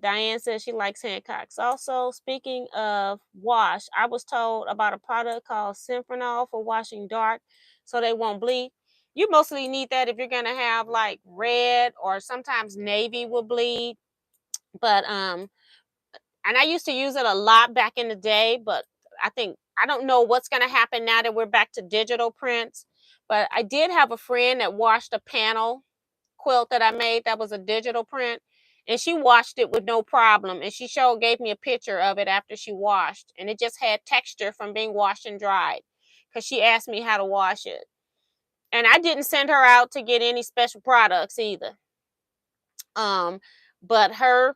Diane says she likes Hancock's. Also, speaking of wash, I was told about a product called Synphronol for washing dark so they won't bleed. You mostly need that if you're going to have like red, or sometimes navy will bleed. But and I used to use it a lot back in the day, but I don't know what's going to happen now that we're back to digital prints. But I did have a friend that washed a panel quilt that I made that was a digital print, and she washed it with no problem, and she gave me a picture of it after she washed, and it just had texture from being washed and dried because she asked me how to wash it. And I didn't send her out to get any special products either. But her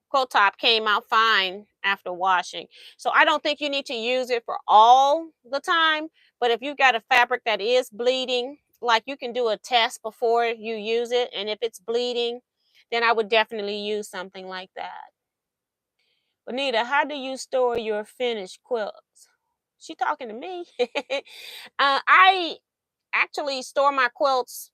quilt top came out fine after washing. So I don't think you need to use it for all the time, but if you've got a fabric that is bleeding like you can do a test before you use it, and if it's bleeding, then I would definitely use something like that. Bonita, how do you store your finished quilts? She talking to me. I actually store my quilts.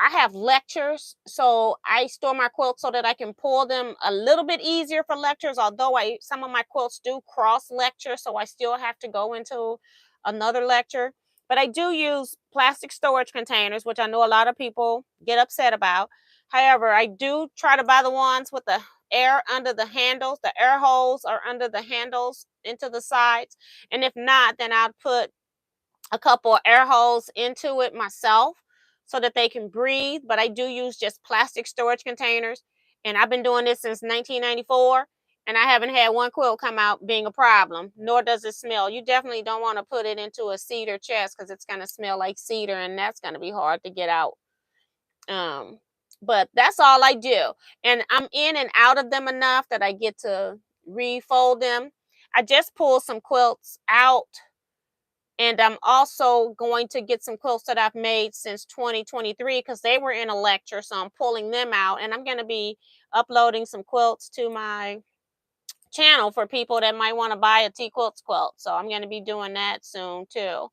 I have lectures, so I store my quilts so that I can pull them a little bit easier for lectures. Although some of my quilts do cross lecture, so I still have to go into another lecture. But I do use plastic storage containers, which I know a lot of people get upset about. However, I do try to buy the ones with the air under the handles. The air holes are under the handles into the sides. And if not, then I'd put a couple of air holes into it myself so that they can breathe. But I do use just plastic storage containers. And I've been doing this since 1994. And I haven't had one quilt come out being a problem, nor does it smell. You definitely don't want to put it into a cedar chest because it's going to smell like cedar, and that's going to be hard to get out. Um, but that's all I do. And I'm in and out of them enough that I get to refold them. I just pulled some quilts out, and I'm also going to get some quilts that I've made since 2023 because they were in a lecture. So I'm pulling them out, and I'm going to be uploading some quilts to my channel for people that might want to buy a Teaquilts quilt. So I'm going to be doing that soon too.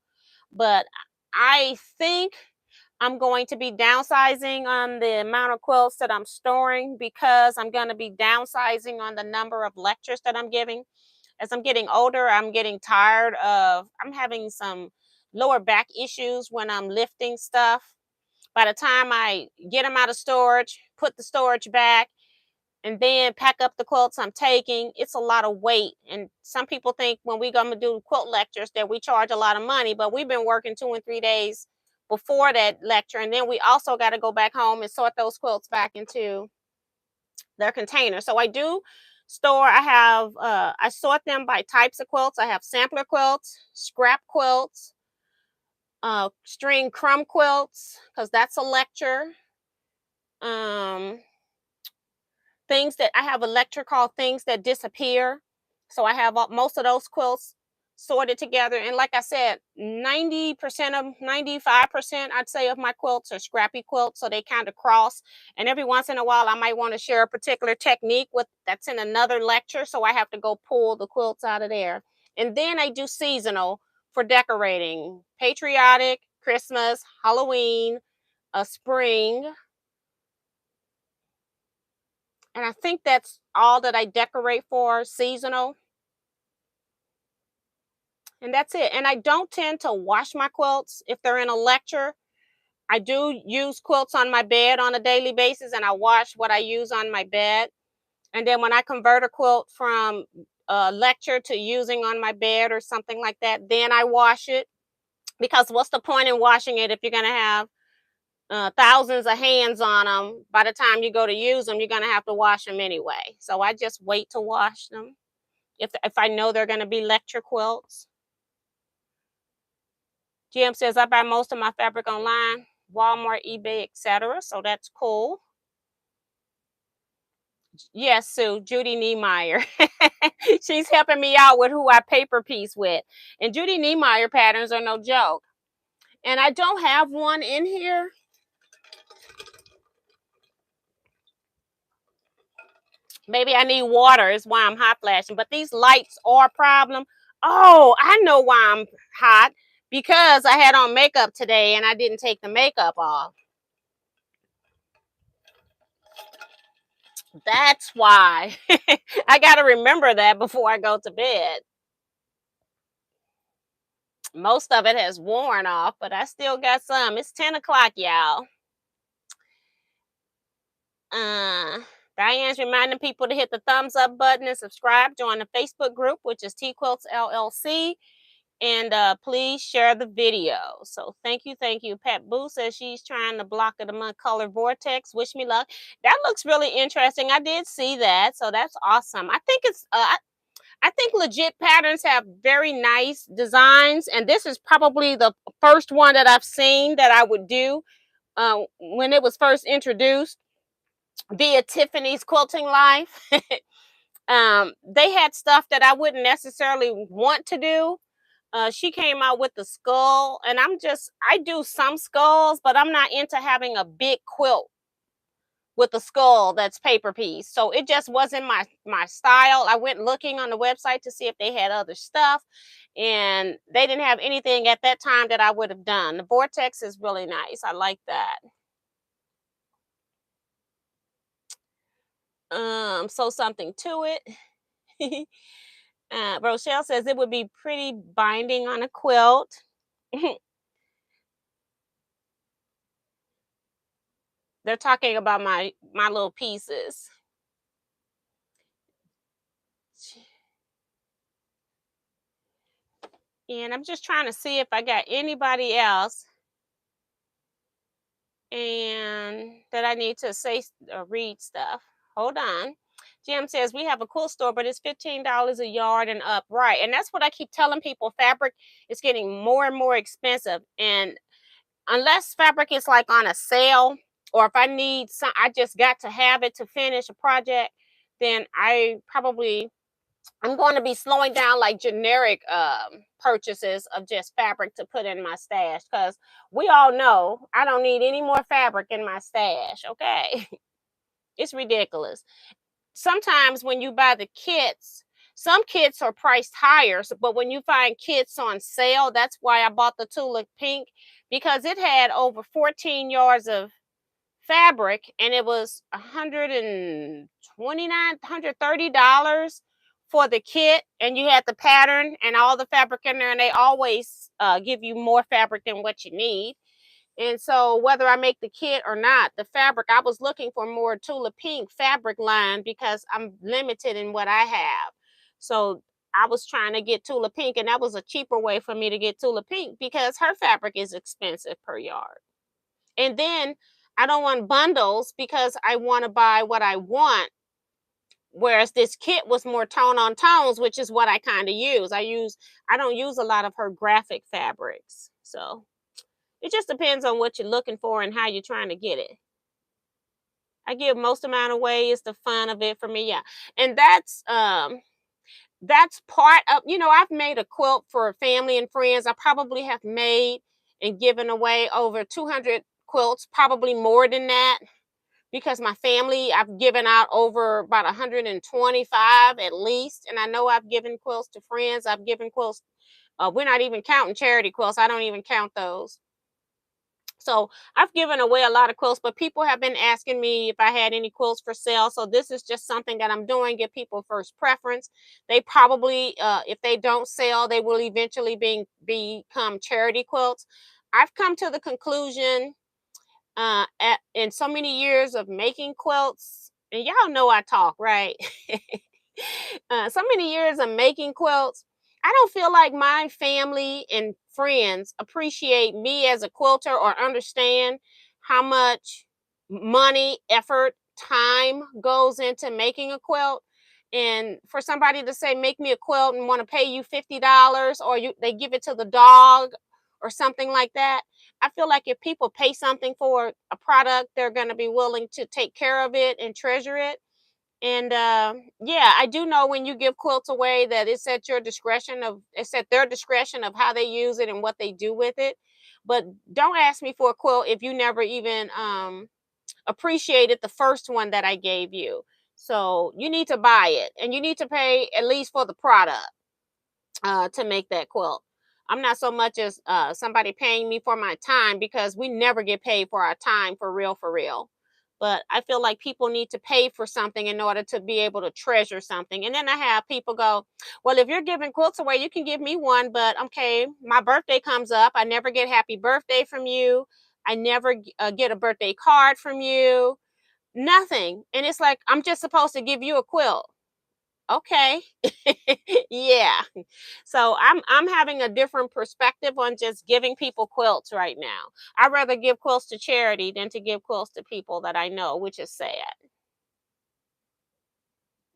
But I think I'm going to be downsizing on the amount of quilts that I'm storing because I'm going to be downsizing on the number of lectures that I'm giving. As I'm getting older, I'm getting tired of, I'm having some lower back issues when I'm lifting stuff. By the time I get them out of storage, put the storage back, and then pack up the quilts I'm taking, it's a lot of weight. And some people think when we going to do quilt lectures that we charge a lot of money, but we've been working 2 and 3 days before that lecture. And then we also got to go back home and sort those quilts back into their container. So I do store, I sort them by types of quilts. I have sampler quilts, scrap quilts, string crumb quilts, because that's a lecture. Things that I have a lecture called Things That Disappear. So I have most of those quilts sorted together. And like I said, 90% of 95%, I'd say, of my quilts are scrappy quilts. So they kind of cross. And every once in a while, I might want to share a particular technique with that's in another lecture. So I have to go pull the quilts out of there. And then I do seasonal for decorating: patriotic, Christmas, Halloween, spring. And I think that's all that I decorate for seasonal. And that's it. And I don't tend to wash my quilts if they're in a lecture. I do use quilts on my bed on a daily basis, and I wash what I use on my bed. And then when I convert a quilt from a lecture to using on my bed or something like that, then I wash it. Because what's the point in washing it if you're going to have thousands of hands on them? By the time you go to use them, you're going to have to wash them anyway. So I just wait to wash them if I know they're going to be lecture quilts. Jim says, I buy most of my fabric online, Walmart, eBay, etc. So that's cool. Yes, Sue, Judy Niemeyer. She's helping me out with who I paper piece with. And Judy Niemeyer patterns are no joke. And I don't have one in here. Maybe I need water is why I'm hot flashing. But these lights are a problem. Oh, I know why I'm hot. Because I had on makeup today and I didn't take the makeup off. That's why. I got to remember that before I go to bed. Most of it has worn off, but I still got some. It's 10 o'clock, y'all. Diane's reminding people to hit the thumbs up button and subscribe. Join the Facebook group, which is Teaquilts LLC. And please share the video. So thank you. Pat Boo says she's trying to block it among color vortex. Wish me luck. That looks really interesting. I did see that. So that's awesome. I think it's I think Legit Patterns have very nice designs, and this is probably the first one that I've seen that I would do when it was first introduced via Tiffany's Quilting Life. They had stuff that I wouldn't necessarily want to do, She came out with the skull, and I do some skulls, but I'm not into having a big quilt with a skull that's paper piece. So it just wasn't my style. I went looking on the website to see if they had other stuff, and they didn't have anything at that time that I would have done. The vortex is really nice. I like that. So something to it. Rochelle says it would be pretty binding on a quilt. They're talking about my little pieces. And I'm just trying to see if I got anybody else and that I need to say read stuff. Hold on. Jim says we have a quilt store, but it's $15 a yard and up. Right. And that's what I keep telling people. Fabric is getting more and more expensive. And unless fabric is like on a sale, or if I need some, I just got to have it to finish a project, then I'm going to be slowing down like generic purchases of just fabric to put in my stash, because we all know I don't need any more fabric in my stash. Okay. It's ridiculous. Sometimes when you buy the kits, some kits are priced higher, but when you find kits on sale, that's why I bought the Tulip Pink, because it had over 14 yards of fabric, and it was $130 for the kit, and you had the pattern and all the fabric in there, and they always give you more fabric than what you need. And so whether I make the kit or not, the fabric, I was looking for more Tulip Pink fabric line because I'm limited in what I have. So I was trying to get Tulip Pink, and that was a cheaper way for me to get Tulip Pink because her fabric is expensive per yard. And then I don't want bundles because I want to buy what I want. Whereas this kit was more tone on tones, which is what I kind of use. I don't use a lot of her graphic fabrics. So it just depends on what you're looking for and how you're trying to get it. I give most amount away. It's the fun of it for me. Yeah. And that's part of, I've made a quilt for family and friends. I probably have made and given away over 200 quilts, probably more than that, because my family, I've given out over about 125 at least. And I know I've given quilts to friends. I've given quilts. We're not even counting charity quilts. I don't even count those. So I've given away a lot of quilts, but people have been asking me if I had any quilts for sale. So this is just something that I'm doing, give people first preference. They probably, if they don't sell, they will eventually become charity quilts. I've come to the conclusion in so many years of making quilts, and y'all know I talk, right? So many years of making quilts, I don't feel like my family and friends appreciate me as a quilter or understand how much money, effort, time goes into making a quilt. And for somebody to say, make me a quilt and want to pay you $50, or they give it to the dog or something like that. I feel like if people pay something for a product, they're going to be willing to take care of it and treasure it. And yeah, I do know when you give quilts away that it's at their discretion of how they use it and what they do with it. But don't ask me for a quilt if you never even appreciated the first one that I gave you. So you need to buy it, and you need to pay at least for the product to make that quilt. I'm not so much as somebody paying me for my time, because we never get paid for our time for real, for real. But I feel like people need to pay for something in order to be able to treasure something. And then I have people go, well, if you're giving quilts away, you can give me one. But okay, my birthday comes up. I never get happy birthday from you. I never get a birthday card from you. Nothing. And it's like, I'm just supposed to give you a quilt. Okay. Yeah. So I'm having a different perspective on just giving people quilts right now. I'd rather give quilts to charity than to give quilts to people that I know, which is sad.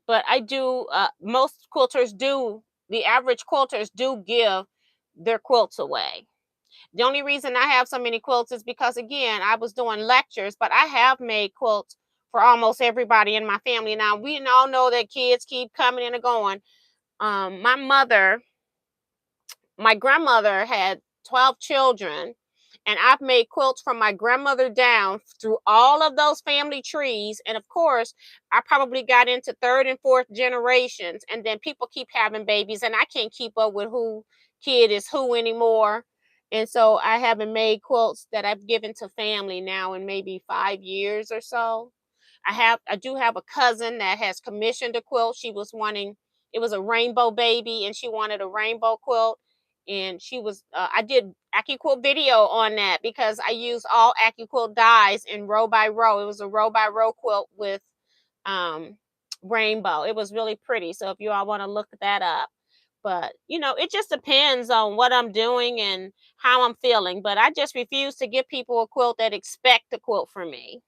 But I do most quilters do, the average quilters do give their quilts away. The only reason I have so many quilts is because, again, I was doing lectures, but I have made quilts for almost everybody in my family. Now, we all know that kids keep coming and going. My my grandmother had 12 children, and I've made quilts from my grandmother down through all of those family trees. And of course, I probably got into third and fourth generations, and then people keep having babies, and I can't keep up with who kid is who anymore. And so I haven't made quilts that I've given to family now in maybe 5 years or so. I do have a cousin that has commissioned a quilt. She was wanting, it was a rainbow baby, and she wanted a rainbow quilt. And I did AccuQuilt video on that because I used all AccuQuilt dies in row by row. It was a row by row quilt with um rainbow. It was really pretty. So if you all want to look that up. But it just depends on what I'm doing and how I'm feeling. But I just refuse to give people a quilt that expect a quilt from me.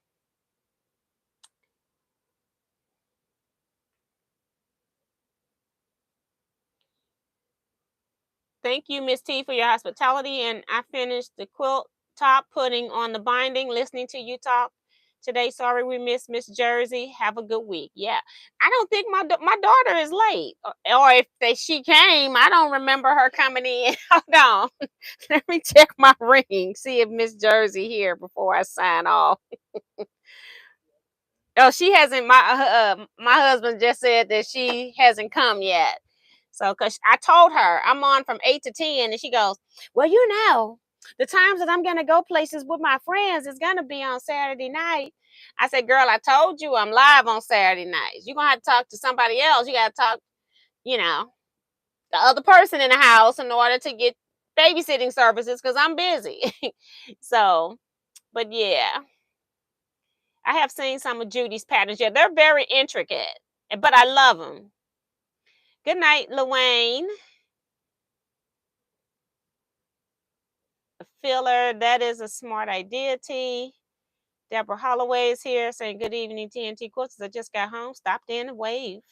Thank you, Miss T, for your hospitality. And I finished the quilt top, putting on the binding, listening to you talk today. Sorry we missed Miss Jersey. Have a good week. Yeah, I don't think my daughter is late, or if she came, I don't remember her coming in. Hold on, let me check my ring, see if Miss Jersey here before I sign off. Oh, she hasn't. My husband just said that she hasn't come yet. So, cause I told her I'm on from 8 to 10, and she goes, "Well, the times that I'm gonna go places with my friends is gonna be on Saturday night." I said, "Girl, I told you I'm live on Saturday nights. You're gonna have to talk to somebody else. You gotta talk, you know, the other person in the house in order to get babysitting services, cause I'm busy." So, but yeah. I have seen some of Judy's patterns. Yeah, they're very intricate, but I love them. Good night, Luane. A filler. That is a smart idea, T. Deborah Holloway is here saying good evening, TNT Courses. I just got home, stopped in and waved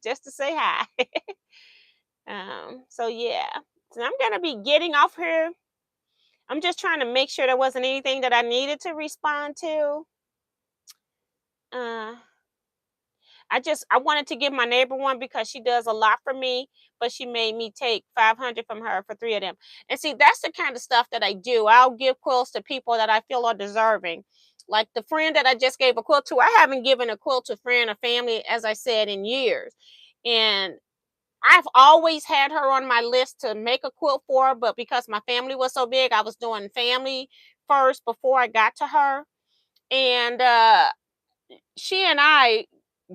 just to say hi. So yeah. So I'm gonna be getting off here. I'm just trying to make sure there wasn't anything that I needed to respond to. Uh I wanted to give my neighbor one because she does a lot for me, but she made me take 500 from her for 3 of them. And see, that's the kind of stuff that I do. I'll give quilts to people that I feel are deserving. Like the friend that I just gave a quilt to, I haven't given a quilt to friend or family, as I said, in years. And I've always had her on my list to make a quilt for her, but because my family was so big, I was doing family first before I got to her. And she and I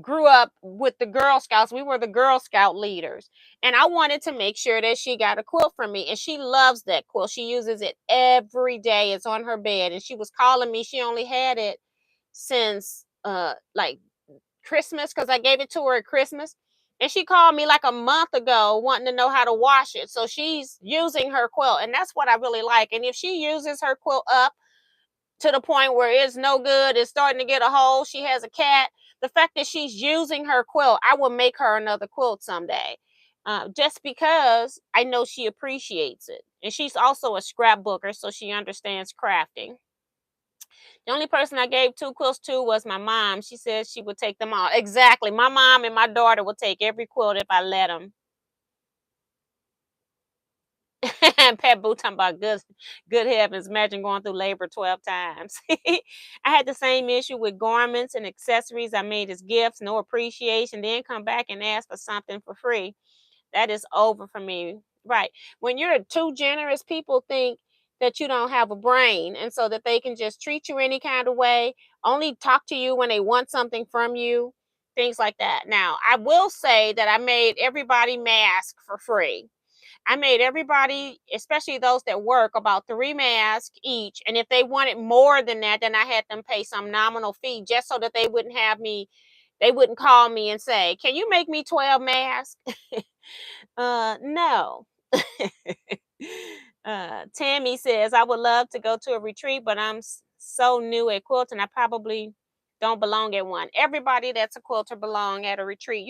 grew up with the Girl Scouts. We were the Girl Scout leaders. And I wanted to make sure that she got a quilt from me. And she loves that quilt. She uses it every day. It's on her bed. And she was calling me. She only had it since like Christmas, because I gave it to her at Christmas. And she called me like a month ago wanting to know how to wash it. So she's using her quilt. And that's what I really like. And if she uses her quilt up to the point where it's no good, it's starting to get a hole, she has a cat, the fact that she's using her quilt, I will make her another quilt someday. Just because I know she appreciates it. And she's also a scrapbooker, so she understands crafting. The only person I gave 2 quilts to was my mom. She said she would take them all. Exactly. My mom and my daughter will take every quilt if I let them. And Pat Boo talking about good heavens. Imagine going through labor 12 times. I had the same issue with garments and accessories I made as gifts, no appreciation, then come back and ask for something for free. That is over for me. Right. When you're too generous, people think that you don't have a brain, and so that they can just treat you any kind of way, only talk to you when they want something from you, things like that. Now, I will say that I made everybody mask for free. I made everybody, especially those that work, about 3 masks each. And if they wanted more than that, then I had them pay some nominal fee just so that they wouldn't call me and say, "Can you make me 12 masks?" No. Tammy says, "I would love to go to a retreat, but I'm so new at quilting. I probably don't belong at one." Everybody that's a quilter belong at a retreat.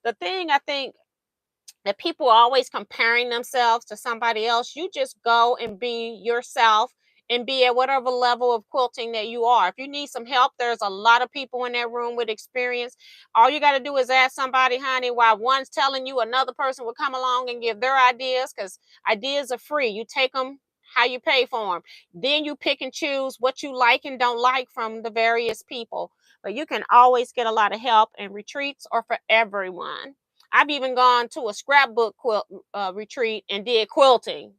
The thing I think that people are always comparing themselves to somebody else. You just go and be yourself and be at whatever level of quilting that you are. If you need some help, there's a lot of people in that room with experience. All you got to do is ask somebody, honey, while one's telling you, another person will come along and give their ideas, because ideas are free. You take them how you pay for them. Then you pick and choose what you like and don't like from the various people. But you can always get a lot of help, and retreats are for everyone. I've even gone to a scrapbook quilt retreat and did quilting.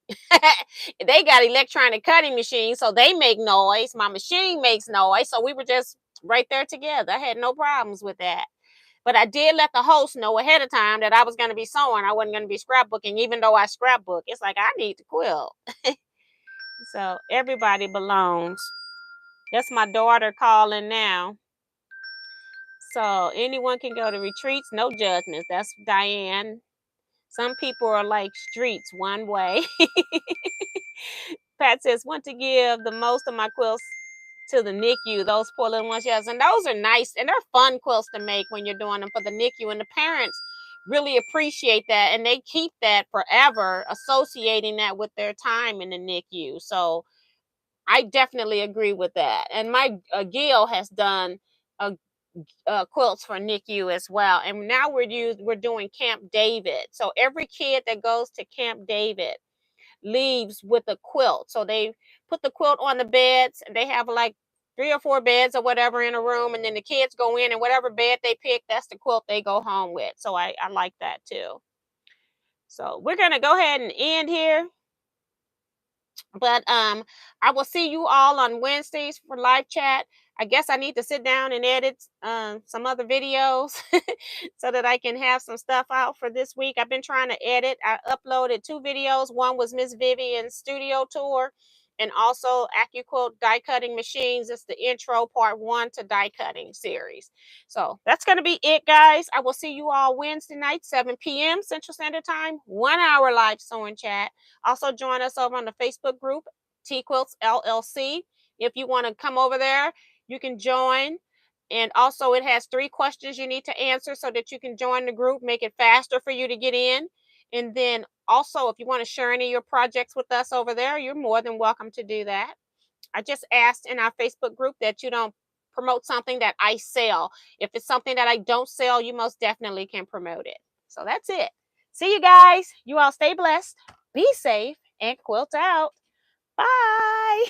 They got electronic cutting machines, so they make noise. My machine makes noise, so we were just right there together. I had no problems with that. But I did let the host know ahead of time that I was going to be sewing. I wasn't going to be scrapbooking, even though I scrapbook. It's like, I need to quilt. So everybody belongs. That's my daughter calling now. So anyone can go to retreats, no judgments. That's Diane. Some people are like streets, one way. Pat says, want to give the most of my quilts to the NICU, those poor little ones. Yes, and those are nice, and they're fun quilts to make when you're doing them for the NICU, and the parents really appreciate that, and they keep that forever, associating that with their time in the NICU. So I definitely agree with that. And my Gail has done quilts for NICU as well, and now we're doing Camp David. So every kid that goes to Camp David leaves with a quilt. So they put the quilt on the beds, and they have like 3 or 4 beds or whatever in a room, and then the kids go in, and whatever bed they pick, that's the quilt they go home with. So I like that too. So we're gonna go ahead and end here. But I will see you all on Wednesdays for live chat. I guess I need to sit down and edit some other videos so that I can have some stuff out for this week. I've been trying to edit. I uploaded 2 videos. One was Miss Vivian's studio tour, and also AccuQuilt die cutting machines. It's the intro part 1 to die cutting series. So that's going to be it, guys. I will see you all Wednesday night, 7 p.m. Central Standard Time, 1 hour live sewing chat. Also join us over on the Facebook group, Teaquilts LLC. If you want to come over there, you can join. And also it has 3 questions you need to answer so that you can join the group, make it faster for you to get in. And then also, if you want to share any of your projects with us over there, you're more than welcome to do that. I just asked in our Facebook group that you don't promote something that I sell. If it's something that I don't sell, you most definitely can promote it. So that's it. See you guys. You all stay blessed, be safe, and quilt out. Bye.